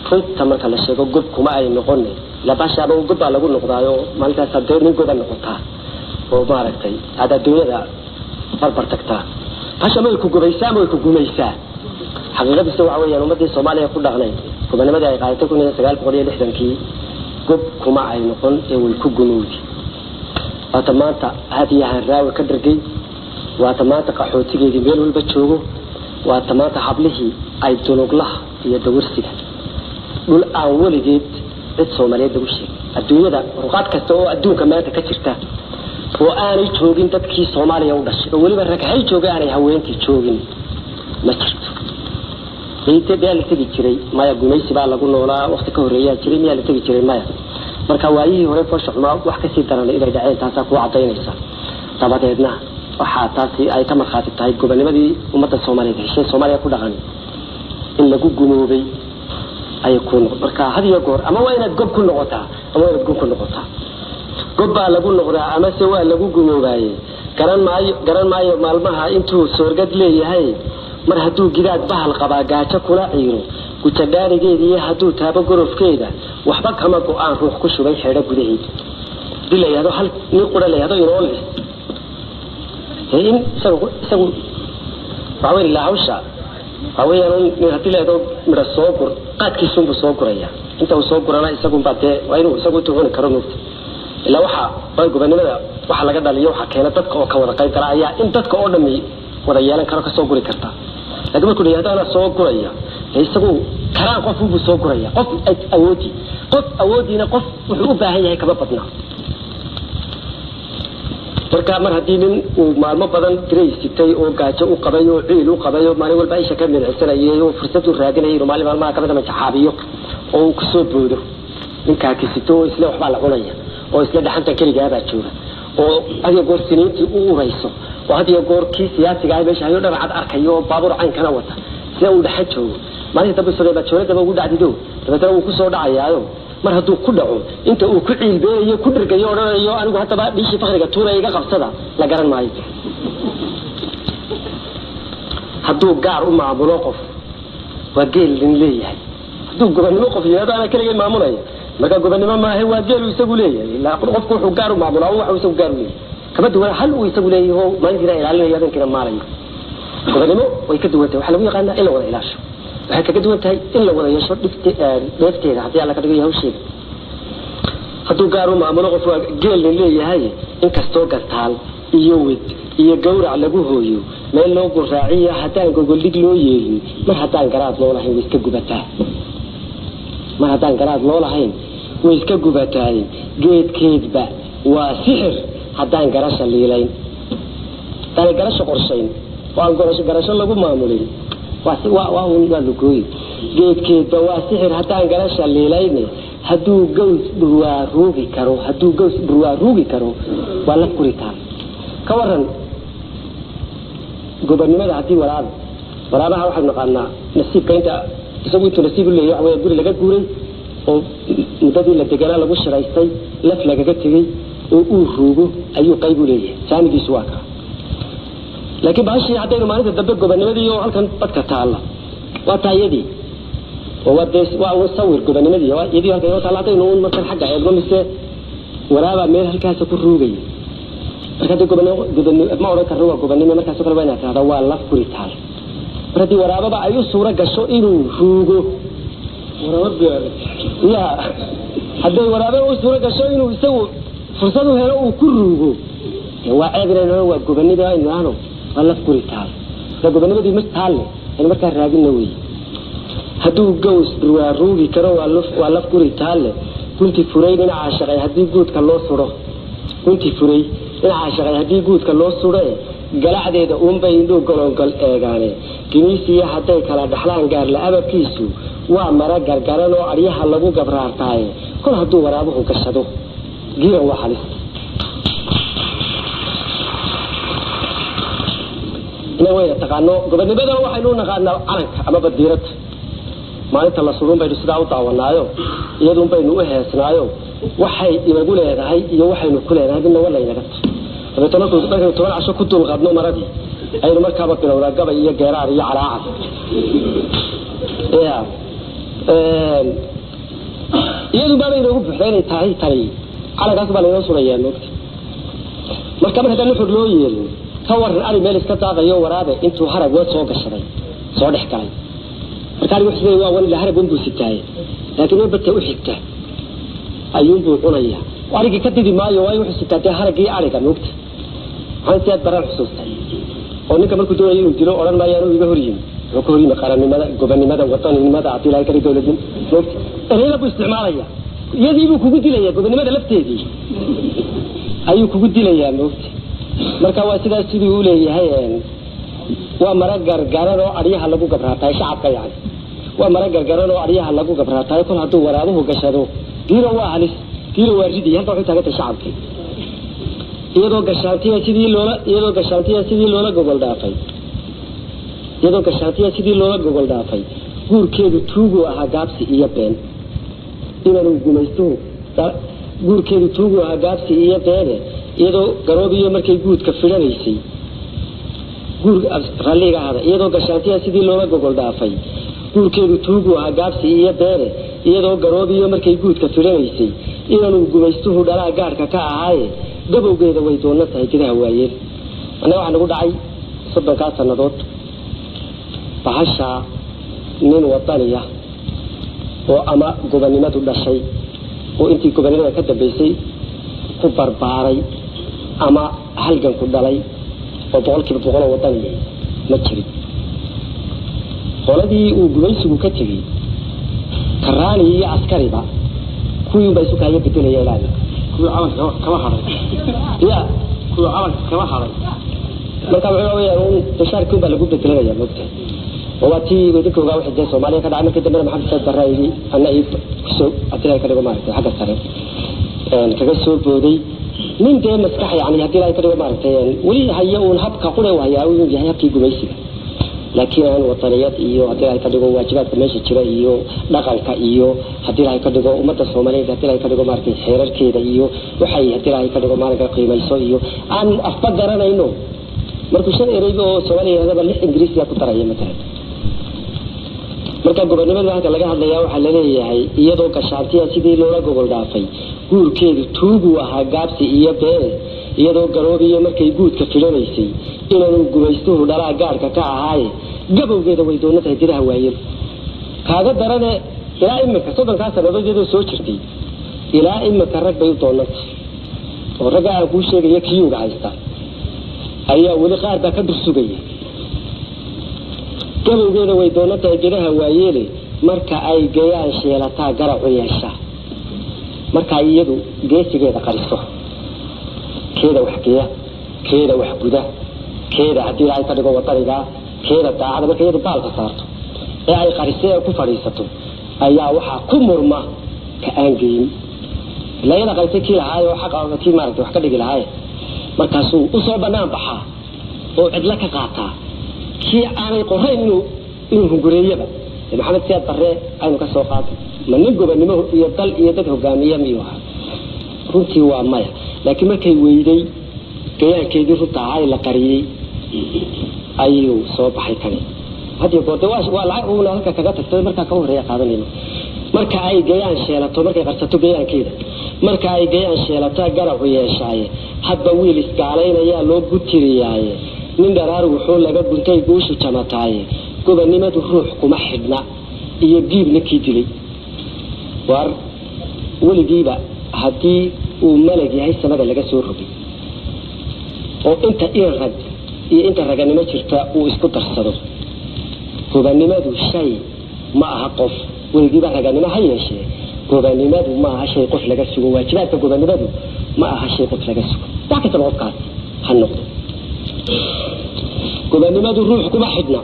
كنت تمر كلا شيء قب كما أي نقولني لا باش أبغى قبا لقو نقدا يو مالك سبتين من قدا نقطة وباركتي هذا الدنيا ده بربرتكتا باش أمر كوجوميسا أمر كوجوميسا حقيقة بسوا عوية أمد الصومالية كل غني كبني بدي قاعدة كنا سجال بقولي لحدن كي قب كما أي نقول يو الكوجونودي وتمانتا هذه الراوي كدرجي وتمانتا قحوتي جدي بينه البتشوجو وتمانتا حبله أي دلوق له يدورسي دول أول جد الصومالية دوشي الدنيا ده رقعت كستو الدنيا كمان تكشفته وأنا يشوفين تبكي صومالية ودش ولي برك هاي شوفي أنا هوين تشوفين ما شفت هي تبي اللي تبي تشري ما يقول ما يسبع لقول ولا وقت كورية تشري مية اللي تبي تشري ما مركواي هو فرش ما وحكي سيدنا إذا دعيت هسا وعطينا يسا طبعا تهدنا وحاتاسي أي كم خاطب تاي قبل ما دي ومت الصومالية شيء الصومالية كلها غني إن لقوا جنوبي أيكون مركا هذه يقول أما وين تجوب كل نقطة أما وين تجوب كل نقطة قبل لقول نقطة أما سوى لقوا جنوبي قرن معي معلمها أنتو سورجت لي هاي مرهدو جداد بحال قباقات كلا عيرو كتجاري جدي هدو تابع جروف كذا وحبك أما قان روح كشوا بين حدا جديد دي اللي هذا حل نقول اللي هذا ينول هين سو بعوين لا عوشة بعوين نهتي له هذا من الصوكر قد كيسون بالصوكر يا أنت والصوكر أنا يسقون بعده وينو يسقون تهون كرنوت إلا وحى بايقو بني ماذا وحى لقد اللي يوحى كهلا تدك أو كورا قاي ترى يا أنت تدك أordمي وريالا كرك الصوكر كرتا لكن بقول يا هذا أنا صوكر يا يسقون كران قفوا بالصوكر يا قف أودي نقف وحوبها هي كبابتنا marka mar hadii nin uu maalmo badan direysitay oo gaajo u qabayo ciil u qabayo maalin walba ay shaqo midcsanayay oo fursad u raadinayo maalin maalmaha ka mid ah saxaabiyo oo ku soo boodo ninka kisito isla waxba la cunaya oo isla dhaxanta kaliya baa jooga oo adiga goortiniintii u urayso oo adiga goorkii siyaasiga ay meesha ayo dhan cad arkayo baabuur caan kana wata sida uu dhaxan joogo maalin daba soo baa ugu dhacdido dabada uu ku soo dhacayaayo mar hadduu ku dhaco inta uu ku ciilbeeyo ku dhirgayo oranayo anigu hadaba dhishi faqriga tuuray iga qabsada la garan maayo hadduu gaar u maamulo qof waa geel in leeyahay hadduu gobonnimo qof yahay ana kaliya maamulaya marka gobonnimo ma ahay waa geel uu isagu leeyahay ilaa qofku wuxuu gaar u maamulaa waxa uu isagu gaar u leeyahay kama duwan hal uu isagu leeyahay maalintii ilaalinaya dadka maalayo gobonnimo way ka duwantay waxa lagu yaqaan in la wada ilaasho waxay kaga duwan tahay in la wada yeesho dheefteeda haddii alla ka dhigo hawsheeda hadduu gaar u maamulo qof waa geel leeyahay inkastoo gartaal iyo wid iyo gowrac lagu hooyo meel loo guraaciyo haddaan gogoldhig loo yeelin mar haddaan garaad loo lahayn way iska gubataa mar haddaan garaad loo lahayn way iska gubataay geedkeedba waa sixir haddaan garasha liilayn haddaan garasha qorshayn waan garasho lagu maamulin waa lugooy geedkeedba waa sixir haddaan garasha liilayne hadduu gaws dhurwaa ruugi karo waa la kuritaan ka waran gobonnimada haddii walaalaha waxaad naqaanaa nasiibka inta isagu intuu nasiib u leeyahay waxa guri laga guuray oo muddadii la deganaa lagu shiraystay laf lagaga tegey oo uu ruugo ayuu qayb u leeyahay saamigiisu waa kaa laakiin baashii haddaynu maalinta dambe gobonnimadii oo halkan badka taalla waa taayadii ووديس وصور قبنمدي يدي هلك يوم طلعت إنه مثلا حاجة يقول مثل ورابع ميل هلك سكر روجي marka gobonimo ma oran karo gobonimo markaas kale waa inaad waa laf kuritaan markii waraabada ay u suura gasho inuu ruugo ya haddii waraabada u suura gasho inuu isagu fursad u helo uu ku ruugo waa ceebina waa gobonimo inaano waa laf kuritaan gobonimadu ma taale in marka raagina weey hadduu goos waa ruugi karo waa laf kuritaan kunti furay dhinaca shaqay haddii guudka loo suro kunti furay dhinaca shaqay haddii guudka loo suray galacdeeda bay indhuu golongal eegaane kiniisiya hadday kala dhaxlaan gaar la ababkiisu waa mara gargaran oo aryaha lagu gabraartay kol hadduu waraabuhu gashado giira waa halis ina way taqaano gobonimada waxaynu naqaanaa calanka ama badiirada maalinta la sugan baynu sidaa u daawanaayo iyadoo baynu u heesnaayo waxay inagu leedahay iyo waxaynu ku leedahay midna wala inaga tahay toban casho ku dul qadno maradii aynu markaaba bilowdaa gabay iyo geeraar iyo calaacad iyadoo baa inoogu buuxdeen tahay tani calagaas baa laga surayaa noqti marka hadaan xog loo yeelin ka waran ari meel iska daaqayo waraabe intuu harag wad soo gashaday soo dhex galay marka wax sidii waa wali la harag buu sitaay laakiin way bata u xigta ayuu buu cunaya arigi ka didi maayo way wax sitaatay haragii ariga noqti hantiyaad baran xusuustay oo ninka markuu doonayo inuu dilo oran maayo inuu iga horiyay wuxuu horiyay qaranimada gobonimada wadanimada abdiilay kari dawladin noqti ereela buu isticmaalaya iyadii buu kugu dilaya gobonimada lafteedii ayuu kugu dilaya noqti marka waa sidaas sidii uu leeyahay waa mara gargaran oo ariyaha lagu gabraatay shacabka yaani waa mara gargaran oo ariyaha lagu gabraatay kol hadduu waraabuhu gashado giiro waa halis giiro waa ridi halka wuxuu taagay shacabka iyadoo gashaantiya sidii loola gogol dhaafay guurkeedu tuugu ahaa gaabsi iyo been inuu gumaysto guurkeedu tuugu ahaa gaabsi iyo been iyadoo garoobiyo markay guudka fidhanaysay guur raliga hada iyadoo gashaantiya sidii loola gogol dhaafay guurkeedu tuugu ahaa gaabsi iyo been iyadoo garoobiyo markay guudka fidhanaysay inuu gumaystuhu dhalaa gaarka ka ahaaye gabowgeeda way doona tahay gidaha waayeen anaga waxa nagu dhacay 30 sanadood bahasha nin wadaniya oo ama gobonimadu dhashay oo intii gobonimada ka dambeysay ku barbaaray ama halgan ku dhalay oo boqolkiiba boqol wadaniya ma jirin qoladii uu gumaysigu ka tagay karaani iyo askariba kuwii bay isu kaaga bedelayaan kuwa calanka kama haray ya kuwa calanka kama haray marka wuxuu weeyaan tashaarkii baa lagu bedelaya moogtay واتي ودك وقاو حجة سوماليا كذا عمل كده من محمد سيد برايدي أنا يسوق أتلاقي كده مارته حاجة ثانية كذا سوق بودي من ده مسكح يعني أتلاقي كده مارته ولي هيا ونهب كقوله وهيا ويجي هيا كي جويسي لكن أنا وطنيات إيو أتلاقي كده واجبات ماشي كده إيو نقل كإيو أتلاقي كده ومدة سوماليا أتلاقي كده مارته حيرر كده إيو وحي أتلاقي كده مارته قيمة يسوي إيو أنا أفضل أنا إنه مركوشان إيريجو سوماليا هذا بالله إنجليزي أكتر أيه مثلا marka gobonimada waxa laga hadlayaa waxa la leeyahay iyadoo ka shaartiya sidii loola gobol dhaafay guurkeedu tuugu ahaa gaabsi iyo been iyadoo garoobiyo markay guudka fidhanaysay inuu gumaystuhu dhalaa gaarka ka ahaaye gabowgeeda way doona tahay jiraha waayeen kaaga darane ilaa imika 30 sanadood iyadoo soo jirtay ilaa imika rag bay u doonatay oo rag aan ku sheegay kiyuga haysta ayaa wali qaar baa ka dursugaya gabowgeeda way doona tahay jiraha waayeen marka ay geeyaan sheelataa garacu yeesha marka iyadu geesigeeda qariso keeda wax geeya keeda wax guda keeda hadii ay ka dhigo wadaniga keeda daacada marka iyadu baalka saarto ee ay qarisay ku fariisato ayaa waxa ku murma ka aangeyn leeyada qaysay kii lahaay oo xaq ah tii maartay wax ka dhigi lahaay markaasuu u soo banaan baxaa oo cidla ka qaataa kii aanay qorayn inuu hungureeyaba maxamed siyaad barre aynu ka soo qaatay ma nin gobonimo iyo dal iyo dad hogaamiye miyuu runtii waa maya laakiin markay weyday gayaankeedii runta ahay la qariyay ayuu soo baxay kani هذه قدواش والعقل هلك كذا تكتب مركا كوهر يا قادنينو marka ay gayaan sheelato markay qarsato gayaankeeda marka ay gayaan sheelato garab u yeeshay hadba wiil iskaaleynaya loo gutiriyay nin daraar wuxuu laga guntay guushu jamataay gobanimadu ruux kuma xidna iyo diib ninkii dilay war waligiiba hadii uu malag yahay samada laga soo rogay oo inta irad iyo inta raganimo jirta uu isku darsado gobanimadu shay ma aha qof waligiiba raganimo ha yeeshee gobanimadu ma aha shay qof laga sugo waajibaadka gobanimadu ma aha shay qof laga sugo taakata qofkaas ha noqdo gobanimadu ruux kuma xidna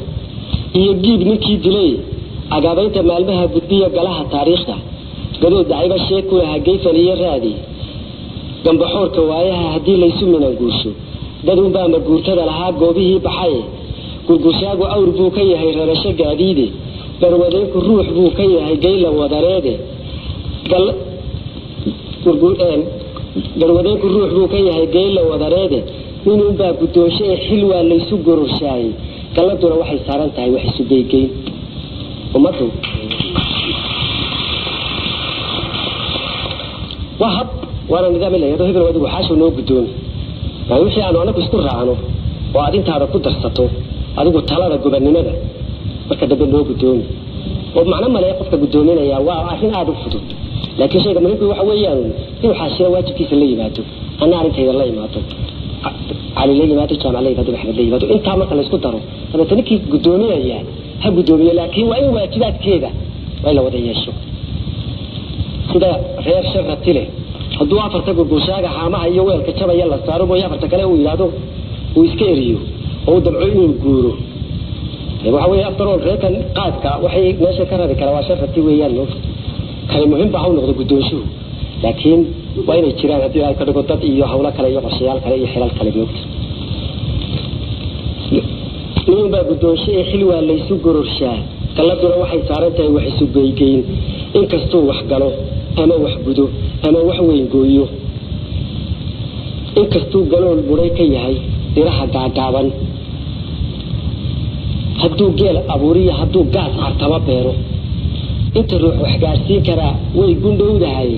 iyo diib ninkii dilay agabaynta maalmaha gudbiya galaha taariikhda gadood dacayba sheeg ku lahaa geyfan iyo raadi gambaxoorka waayaha haddii laysu minan guusho dad unbaa maguurtada lahaa goobihii baxay gurgushaagu awr buu ka yahay rarasho gaadiide darwadeenku ruux buu ka yahay geyla wadareede darwadeenku ruux buu ka yahay geyla wadareede ninunbaa guddoonsho ee xil waa laysu goroshaayey galladuna waxay saaran tahay wax isu geygeyn ummadu wahab waana nidaam ilaa yado hebel wadigu xaasho noo guddoomi yani wixii aanu anagu isku raacno oo aad intaada ku darsato adigu talada gobannimada marka dambe noo guddoomi oo macno male qofka guddoominaya waa arrin aad u fudud laakiin shayga muhiimku waxa weeyaan inuu xaashiro waajibkiisa la yimaado ana arrintayda la yimaado cali la yimaado jaamac la yimaado maxamed la yimaado intaa marka la isku daro sababta ninkii guddoominaya ha guddoomiyo laakiin waa in waajibaadkeeda waa la wada yeesho sida reer sharati leh hadduu afarta gurgushaaga haamaha iyo weelka jabaya la saaro mooy afarta kale uu yidhaahdo uu iska eriyo oo uu dabco inuu guuro waxa weeye aftarool reerkan qaadka waxay meesha ka rabi kara waa sharati weeyaan no kale muhiim baa u noqdo guddoonshuhu laakiin waa inay jiraan haddii ay ka dhigo dad iyo hawlo kale iyo qorshayaal kale iyo xilal kale moogta ninbaa guddoonsho ee xil waa laysu gororshaa galladuna waxay saaran tahay wax isu geygeyn inkastuu wax galo ama wax gudo ama wax weyn gooyo inkastuu galool buray ka yahay dhiraha gaagaaban hadduu geel abuuriyo hadduu gaas cartama beero inta ruux wax gaarsiin karaa way gundhowdahay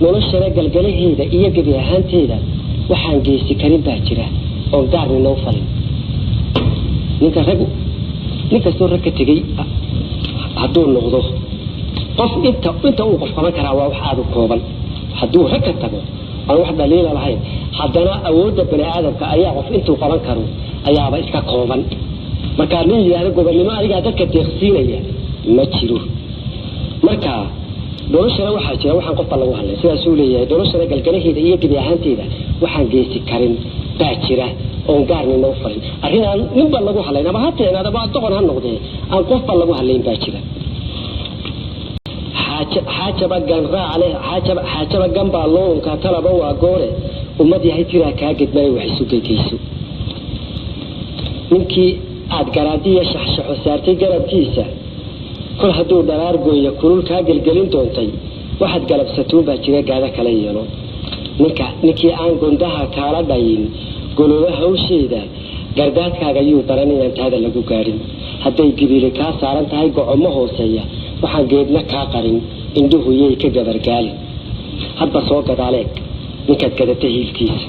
noloshana galgalaheeda iyo gebi ahaanteeda waxaan geysi karin baa jira oon gaarni noo falin ninkastoo rag ka tegey hadduu noqdo qof inta uu qof qaban karaa waa wax aada u kooban hadduu rag ka tago aan wax dhaliila lahayn haddana awoodda bani aadamka ayaa qof intuu qaban karo ayaaba iska kooban markaa nin yidhaahda gobonnimo adigaa dadka deeqsiinaya ma jiro marka noloshana waxaa jira waxaan qofba lagu hadlay sidaasuu leeyahay noloshana galgalaheeda iyo gebi ahaanteeda waxaan geysi karin baa jira oon gaarni noo falin arrin aan ninba lagu hadlayn ama ha teenaadaba doqon ha noqdee aan qofba lagu hadlayn baa jira xaajaba ganraac leh xaajaba ganbaa loonka talaba waa goore ummad yahay tiraa kaa gedmanay wax isu geygeyso ninkii aad garaadiya shaxshaxo saartay garabkiisa kol hadduu dharaar gooya kulul kaa gelgelin doontay waxaad galabsatuun baa jira gaada kala yeelo ninkii aan gondaha kaala dhayin golooba hawsheeda gardaadkaaga yuu daran inaan taada lagu gaadhin hadday gibiili kaa saaran tahay gocomo hooseeya waxaan geedna kaa qarin indhuhu yay ka gabargaalin hadba soo gadaaleeg ninkaad gadata hiilkiisa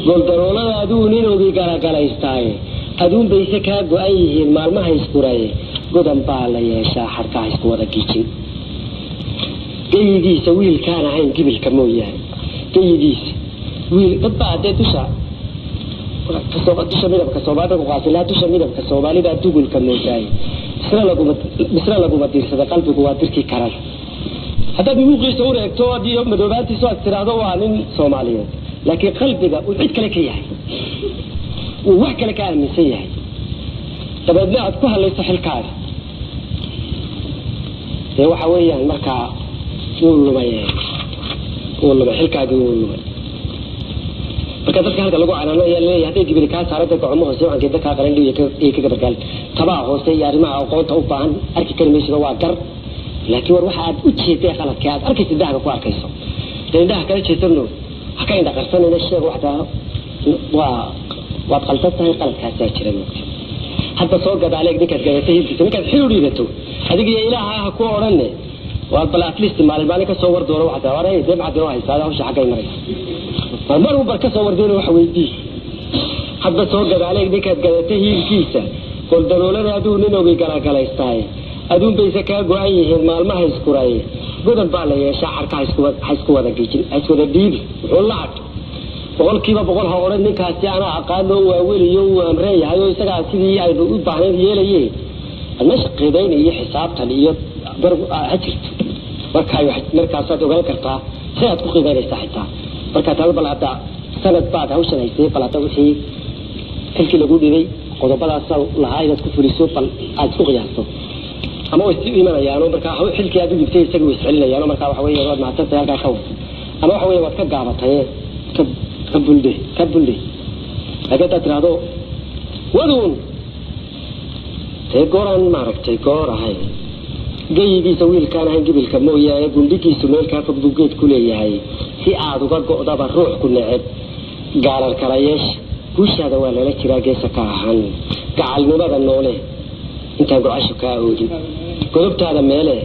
goldaroolada aduu ninogii galagalaystaaye aduun bayse kaa go-an yihiin maalmaha iskuraye godan baa la yeeshaa xarkaha isku wada gijin geyigiisa wiilkaan ahayn gibilka mooyaane geyigiisa wiil dadbaa dee dusha midabka soomaalida ku qaasilaa dusha midabka soomaalida dugulka moodaaye misna laguma diirsada qalbigu waa dirkii karan haddaad muuqiisa u eegto haddii madoobaantiisu aad tiraahdo waa nin soomaaliyeed laakiin qalbiga uu cid kale ka yahay uu wax kale ka aaminsan yahay dabeedna aad ku hadlayso xilkaaga dee waxa weeyaan markaa wuu lumay xilkaagii wuu lumay marka dadka halka lagu canaano ayaa leeyahay hadday gibiri kaa saarada gocomo hoose waxaan geeda kaa qaran iyo ka gabargaal tabaa hoose iyo arrimaha aqoonta u baahan arki kari maysiba waa gar laakiin war waxa aad u jeeday qaladka aad arkaysa indhaha ku arkayso indhaha kala jeesano ha ka indha qarsanayna sheeg waxda waad qaldan tahay qaladkaasaa jira moogta حتى صوت قد عليك ديك الجلسة تسميك الحلو ليبتو هذيك يا إله هكو أورنة والبلاك ليست مال المالك صور دوره واحدة ورا يدي مع دوره هذا هو شيء حقي مريض ما هو بركة صور دوره وحويدي حتى صوت قد عليك ديك الجلسة هي الكيسة قل دلولنا أدون إنه بيجرا كلا يستاهل أدون بيسكا قويه المال ما هيسكرايه قدر بالله شعر كايسكوا ذا جيجين هيسكوا ذا ديب والله بقول كيف بقول هؤلاء نكاسي أنا أقالوا وأولي يوم أمري هاي يسقى سيدي أي بقول بعدين يليه المشق بين أي حساب تليه برضو هجرت مركاي مركاسات وقال كرتا سيأت كوخي غير يستحيطها مركاتها بلعتا سنة بعد هوشن هيسي بلعتا وحي كل كي لقول لي قد بلا صار لهاي ناس كفر يسوق عاد كوخي يحصل أما هو استوي من يعني مركا حل كي أدو يبتدي يسوي يسألني يعني مركا حوي يروح مع تنتهي هذا خوف أما حوي وقت كجعبة هي كبلدي هذا ترادو ودون تيجوران مارك تيجور هاي جاي بيسوي كان هاي قبل كموية يقول لك يسمع كافك بوجود كل هاي في عاد وقد قضى بالروح كل عب قال الكرايش وش هذا ولا لك راجع سكاهن قال ماذا نقوله أنت قاعد شكاودي قلبت هذا ماله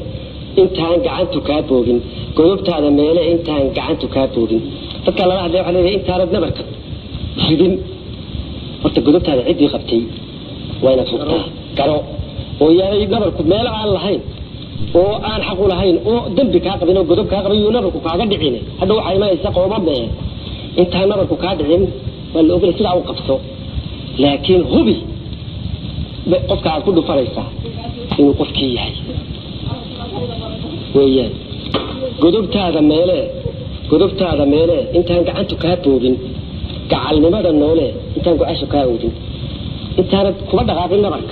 أنت قعدت كابوجين قلبت هذا ماله أنت قعدت كابوجين فكان الله عليه وعليه أنت عرضنا بركة شدين قلت قلبت هذا عدي خبتي وين فوقتها قالوا ويا نبرك ماله على الحين وأنا حقول الحين ودم كاقبين وقلب كاقبين ونبرك كاقد عينه هذا هو حي ما يسقوا مبنى أنت نبرك كاقد عين ولا أقول كذا وقفته لكن هبي قفك على كل فريسة إنه قفكي هاي ويا قدرت هذا ماله أنت قعدت كاتوجين قعل لماذا النولة أنت قعدت كاتوجين أنت هذا كم دقائق نبرك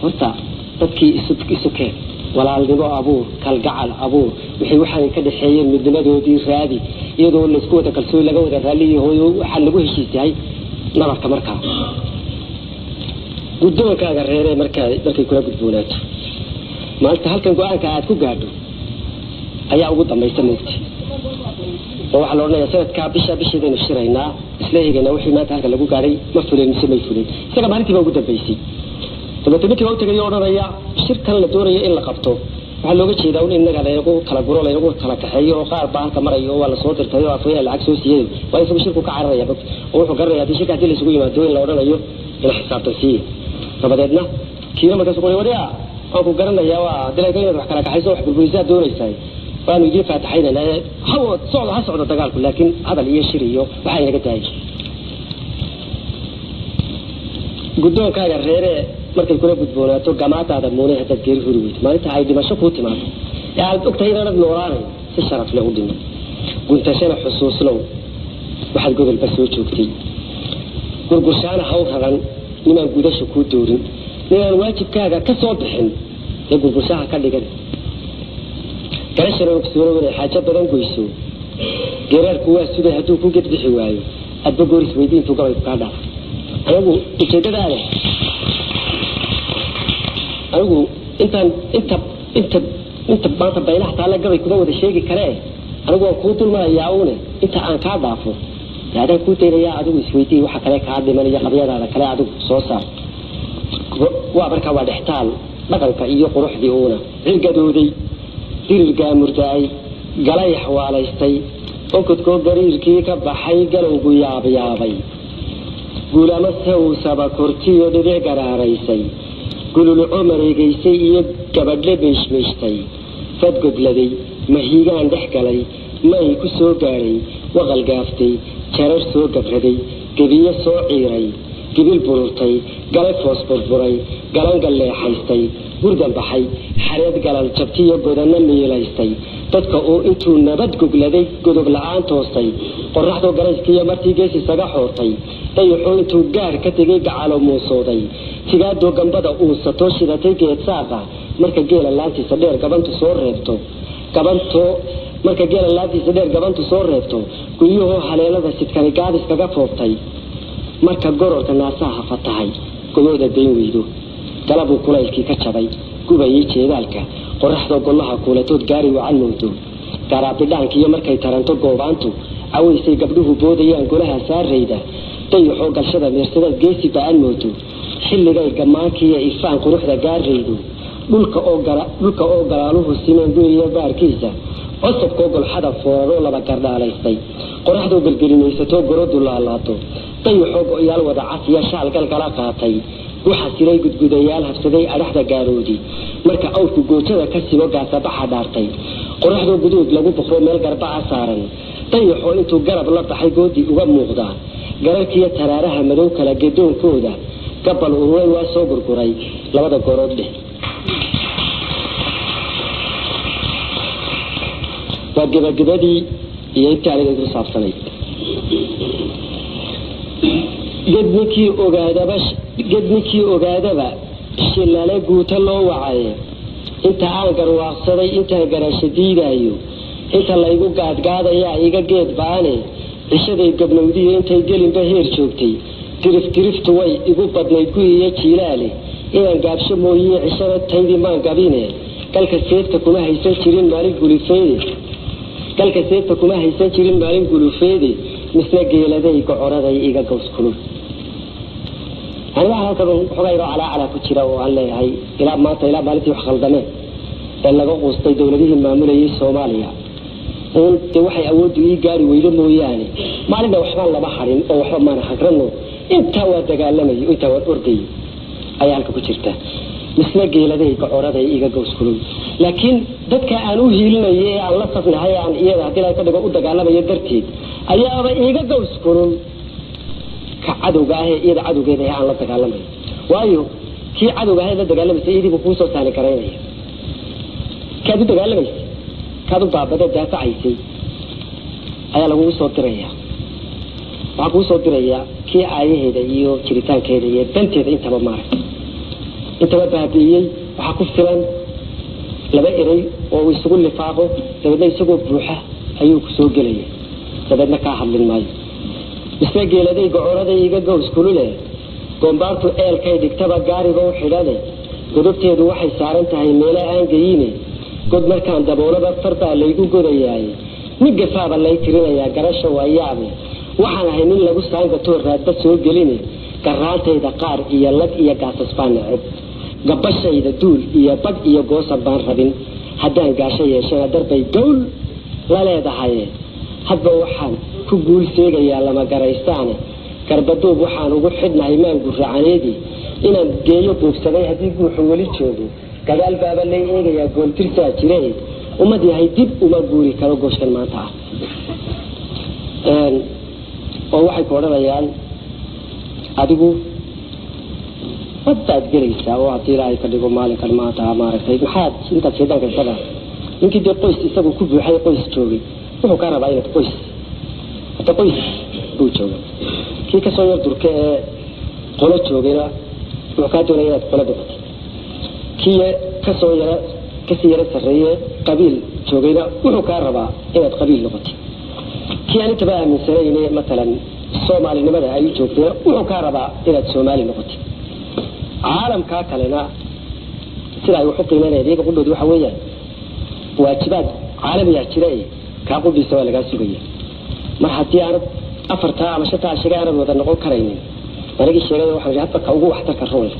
ورتا تبكي سكين ولا الجبا أبوه كالجعل أبوه وحي حي كده حي من الدماغ ودي رادي يدور السكوت كالسوي لجوده رالي هو حلقوه شيء هاي نبرك مركا قدومك هذا غيره مركا كنا قدونات ما أنت هل كان قاعد كوجادو أي أوجد ما يستمعتي وواحد لورنا يسأل كابشة بين الشراينا إسلاه جنا وحي ما تهلك لقو قاري مفعولين مسمى يفعولين سكان ما نتبغى وجود بيسي طب تبي وقت كي يورنا ريا الشركة اللي دوري إلا قبته وحلو قلت شيء داون إنك على يقول كلا جرو لا يقول كلا كحية وقار بان كمرة يو ولا صوت التيار عفوية العكس وسيء ويسوي شركة كعر ريا بس وهو قرر يا شركة اللي سوي ما دوري لورنا يو إلى حساب تسيء فبدأنا كيلو ما كسبوا وريا أو قررنا يا دلائل كلنا رح كلا كحية وح بالبيزات دوري ساي فأنا يجي فاتحين أنا هو صعد الدجال لكن هذا اللي يشريه وحين قتايج قدوم كاجر ريرة مركز كنا بدبوناتو جماعة هذا مونه هذا كير هرويت ما أنت عايد ما شو ما يعني أكتر أنا بنوراني الشرف له دينا قلت أنا حسوس له واحد قبل بس وشوكتي قلت أنا هذا من الجودة شكوت دوري من الواجب كاجا كسوبحن يقول بساعة كذي كذا كلاش أنا بسورة ولا حاجة بدن كويسو جرار كوا سوده هتو فوقت بحواي أتبقوري سويدين فوق القادة أنا أقول إيش هذا أنا أقول أنت ما تبين حتى على قبل كذا وده شيء كره أنا أقول كوتل ما يعونه أنت عن كذا عفو يعني كوتل يا عدو سويدي وحكلك عاد من يقضي هذا كلا عدو صوصا وأبرك واحد احتال بدل كأيه قروح ديونا الجدودي ديرجا مرتاي قلي حواليستي وكنت كو غريركي كبخاي غلو يابيابي غولا مسو سبا كورتيو دبي غراريسي غلو عمريغيسي iyo gabadle beeshmeystay fadgudladay mahiigaan dhaxgalay may ku soo gaaray waqal gaaftay jarar soo gabraday gabiyo soo ciiray gibil bururtay galay foosburburay galan galeexaystay burdan baxay xareed galal jabtiyo godana miilaystay dadka oo intuu nabad gogladay godob la'aan toostay qorraxdo garayskiyo martii geesi saga xoortay dayaxoo intuu gaar ka tegay gacalo muusooday sigaadoo gambada uu sato shidatay geed saaqa marka geela laantiisa dheer gabantu soo reebto marka geela laantiisa dheer gabantu soo reebto guyuhu haleelada sidkani gaadis kaga fooftay marka gororka naasaha fatahay gobooda deyn weydo galabuu kulaylkii ka jabay gubayay jeedaalka qorraxda golaha kuulatood gaari wacan moodo garaabidhaanka iyo markay taranto goobaantu cawaysay gabdhuhu boodayaan golaha saarayda dayaxoo galshada meersadaad geesi ba'an moodo xilligay gamaankii ifaan quruxda gaaraydu dhulka oo galaaluhu simeen guriga baarkiisa cusubkoo golxada fooraro laba gardhaalaystay qoraxdoo gelgelinaysato gorodu laalaato dayaxoo go'yaal wada casiya shaal galgala qaatay waxa siray gudgudayaal habsaday adhaxda gaaroodi marka awrku goojada ka sibo gaasabaxa dhaartay qoraxdoo guduud lagu baqro meel garbaca saaran dayaxoo intuu garab la baxay goodi uga muuqda gararkiiyo taraaraha madow kala gedoonkooda gabal ururay waa soo gurguray labada gorood dheh waa gabagabadii iyo intii aniga ku saabsanay gedninkii ogaadaba shilale guuta loo wacay inta aan garwaaqsaday intaan garasho diidaayo inta laygu gaadgaadayaa iga geed baane cishaday gabnowdiyo intay gelinba heer joogtay tiriftu way igu badnayd guyiyo jiilaale inaan gaabsho mooyiye cishada taydii maan gabine galka seefta kuma haysan jirin maalin gulufeede misna geeladay gocoraday iga gaws kulul aniga halkan xogaa yaro calaa ku jira oo aan leeyahay ilaa maalintii wax khaldameen ee laga quustay dowladihii maamulayay Soomaaliya waxay awood u gaari weydo mooyaane maalinna waxba lama harin oo waxba ma hagrano inta waa dagaalamay inta waa orday ayaa halka ku jirta misna geeladay gocoraday iga gaws kulul laakiin dadka aan u hiilinayay aan la safnahay aan iyada hadii ay ka dhigo u dagaalamayo darteed ayaaba iga gaws kulul ka cadowga ah iyada cadowgeeda aan la dagaalamay waayo kii cadowga ah la dagaalamay iyadii ku soo saani kareynaya kaadu dagaalamay kaadu baabada daafacaysay ayaa lagu soo diraya waxa ku soo diraya kii aayaheeda iyo jiritaankeeda iyo danteeda intaba maaray intaba baabiyay waxa ku filan laba eray oo isugu lifaaqo dabadna isagoo buuxa ayuu ku soo galay dabadna ka hadlin maayo isla geeladay gocoraday iga gaws kulule gombaartu eelkay dhigtaba gaariga u xidhaday godobteedu waxay saaran tahay meel aan geeyine god markaan daboolada farta laygu godayaay niga faaba lay tirinayaa garasho waayaabay waxaan ahay nin lagu saanga toorraadba soo geline garaantayda qaar iyo lag iyo gaasasbaan neceb gabashayda duul iyo bag iyo goosa baan rabin haddaan gaasho yeeshana darbay dowl la leedahay hadba waxaan ku guul seegayaa lama garaystaane garbaduub waxaan ugu xidhnahay maan guracaneedii inaan geeyo buugsaday haddii guuxu weli joogo gadaal baaba lay eegayaa gooltirsaa jiree ummad yahay dib uma guuri karo gooshkan maanta oo waxay ku odhanayaan adigu wadaad gelaysaa oo haddii ilaahay ka dhigo maalinkan maanta maaragtay maxaad intaad sheedanka isaga ninkii dee qoys isagu ku buuxay qoys joogay wuxuu ka rabaa inaad qoys hadda qoys buu jooga kii kasoo yar durka ee qolo joogayna wuxuu kaa doonaya inaad qolo dhigatay kii kasii yara sarreeye qabiil joogayna wuxuu kaa rabaa inaad qabiil noqotay kii aan intaba aaminsanayne matalan soomaalinimada ay joogtayna wuxuu kaa rabaa inaad soomaali noqotay caalamkaa kalena sida ay waxu qiimeynayaan iyaga qudhooda waxa weeyaan waajibaad caalamiyaa jira kaa qudhiisa waa lagaa sugaya mar haddii aanad afartaa ama shantaa sheega aanad wada noqon karaynin anigii sheegada waxaan hadba ka ugu waxtarka rool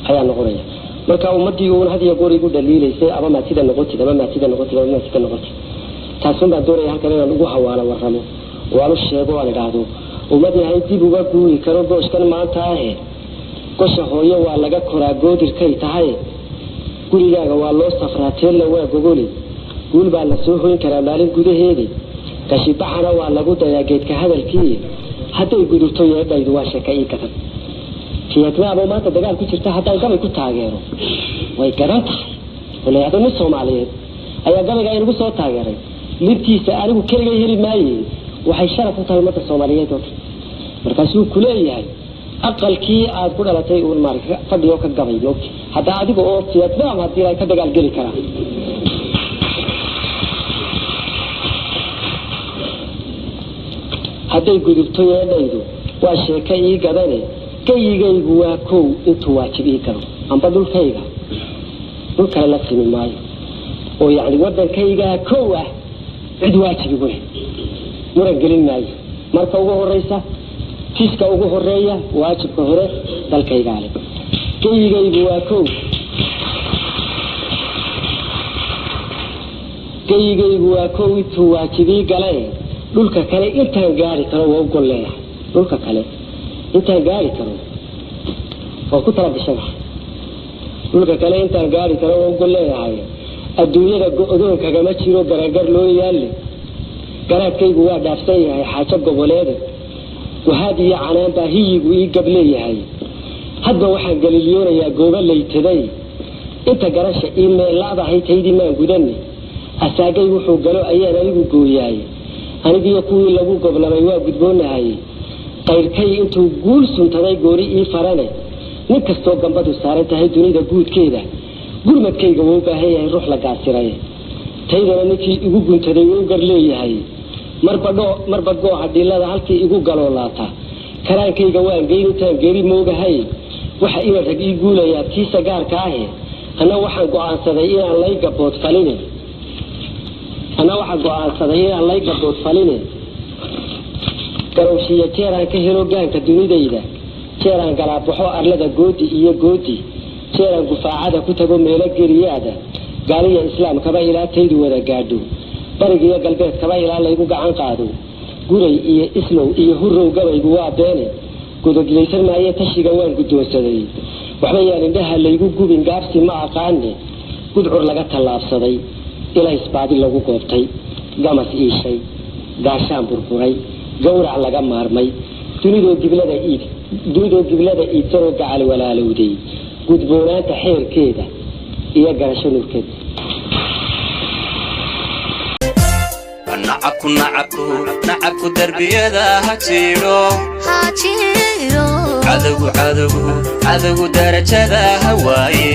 ayaa noqonaya marka ummadii uun had iyo goor igu dhaliilaysay ama maatida noqotid taasun baan doonaya halkan inaan ugu hawaalo warramo waanu sheego aan idhaahdo ummad yahay dib uga guuri karo gooshkan maanta ahe gosha hooyo waa laga koraa goodirkay tahay gurigaaga waa loo safraa teella waa gogoli guul baa la soo hoyn karaa maalin gudaheedii gashibaxana waa lagu dayaa geedka hadalkii hadday gudurto yeedhaydu waa sheeka ii gadan fietnaamo maanta dagaal ku jirta haddaan gabay ku taageero way gadan tahay walaado nin Soomaaliyeed ayaa gabayga inagu soo taageeray libtiisa anigu kaliya heli maayeen waxay sharaf u tahay ummadda Soomaaliyeed markaasuu ku leeyahay aqalkii aad ku dhalatay uu markaa fadhiyo ka gabay noqti hadda adiga oo fietnaam hadii ay ka dagaal gali karaan hadday gudubto yeedhaydu waa sheeka ii gadane kayigaygu waa kow intuu waajib ii galo amba dhulkayga dhulkale la simi maayo oo yacni waddankaygaa kow ah cid waajib igu leh muran gelin maayo marka ugu horreysa kiiska ugu horreeya waajibka hore dalkaygaa leh geyigaygu waa kow geyigaygu waa kow intuu waajibii galay dhulka kale intaan gaari karo waa u gol leeyahay dhulka kale intaan gaari karo waa ku tala gashada dhulka kale intaan gaari karo waa u gol leeyahay adduunyada go-doon kagama jiro garagar loo yaalle garaadkaygu waa dhaafsan yahay xaajo goboleeda wahaad iyo canaan baa hiyigu ii gab leeyahay hadba waxaan galiliyoonayaa goobo laytaday inta garasha ii meellaadahay taydii maan gudanne asaagay wuxuu galo ayaan anigu gooyaay anigiyo kuwii lagu goblamay waa gudboonahay qayrkay intuu guul suntaday goori ii farane nin kastoo gambadu saaran tahay dunida guudkeeda gurmadkayga wuu baahan yahay ruux la gaasiray taydana ninkii igu guntaday wuu gar leeyahay marba gooha dhilada halkii igu galoolaata karaankayga waan geyn intaan geeri moogahay waxa ina rag ii guulayaa tiisa gaarka ahe ana waxaan go'aansaday inaan lay gabood faline garowshiya jeeraan ka helo gaanka dunidayda jeeraan galaabaxo arlada goodi iyo goodi jeeraan gufaacada ku tago meelo geriyaada gaaliya islaamkaba ilaa taydu wada gaadho barigiyo galbeedkaba ilaa laygu gacan qaado guray iyo islow iyo hurrow gabaygu waa beene gudoglaysan maayo tashiga waan guddoonsaday waxba yaan indhaha laygu gubin gaabsi ma aqaane gudcur laga tallaabsaday ilaa isbaadi lagu goobtay gamas iishay gaashaan burburay gawrac laga maarmay dunidoo giblada iidsanoo gacal walaalowday gudboonaanta xeerkeeda iyo garasho nurkeeda nacabku darbiyada ha jiro cadowgu darajada ha waaye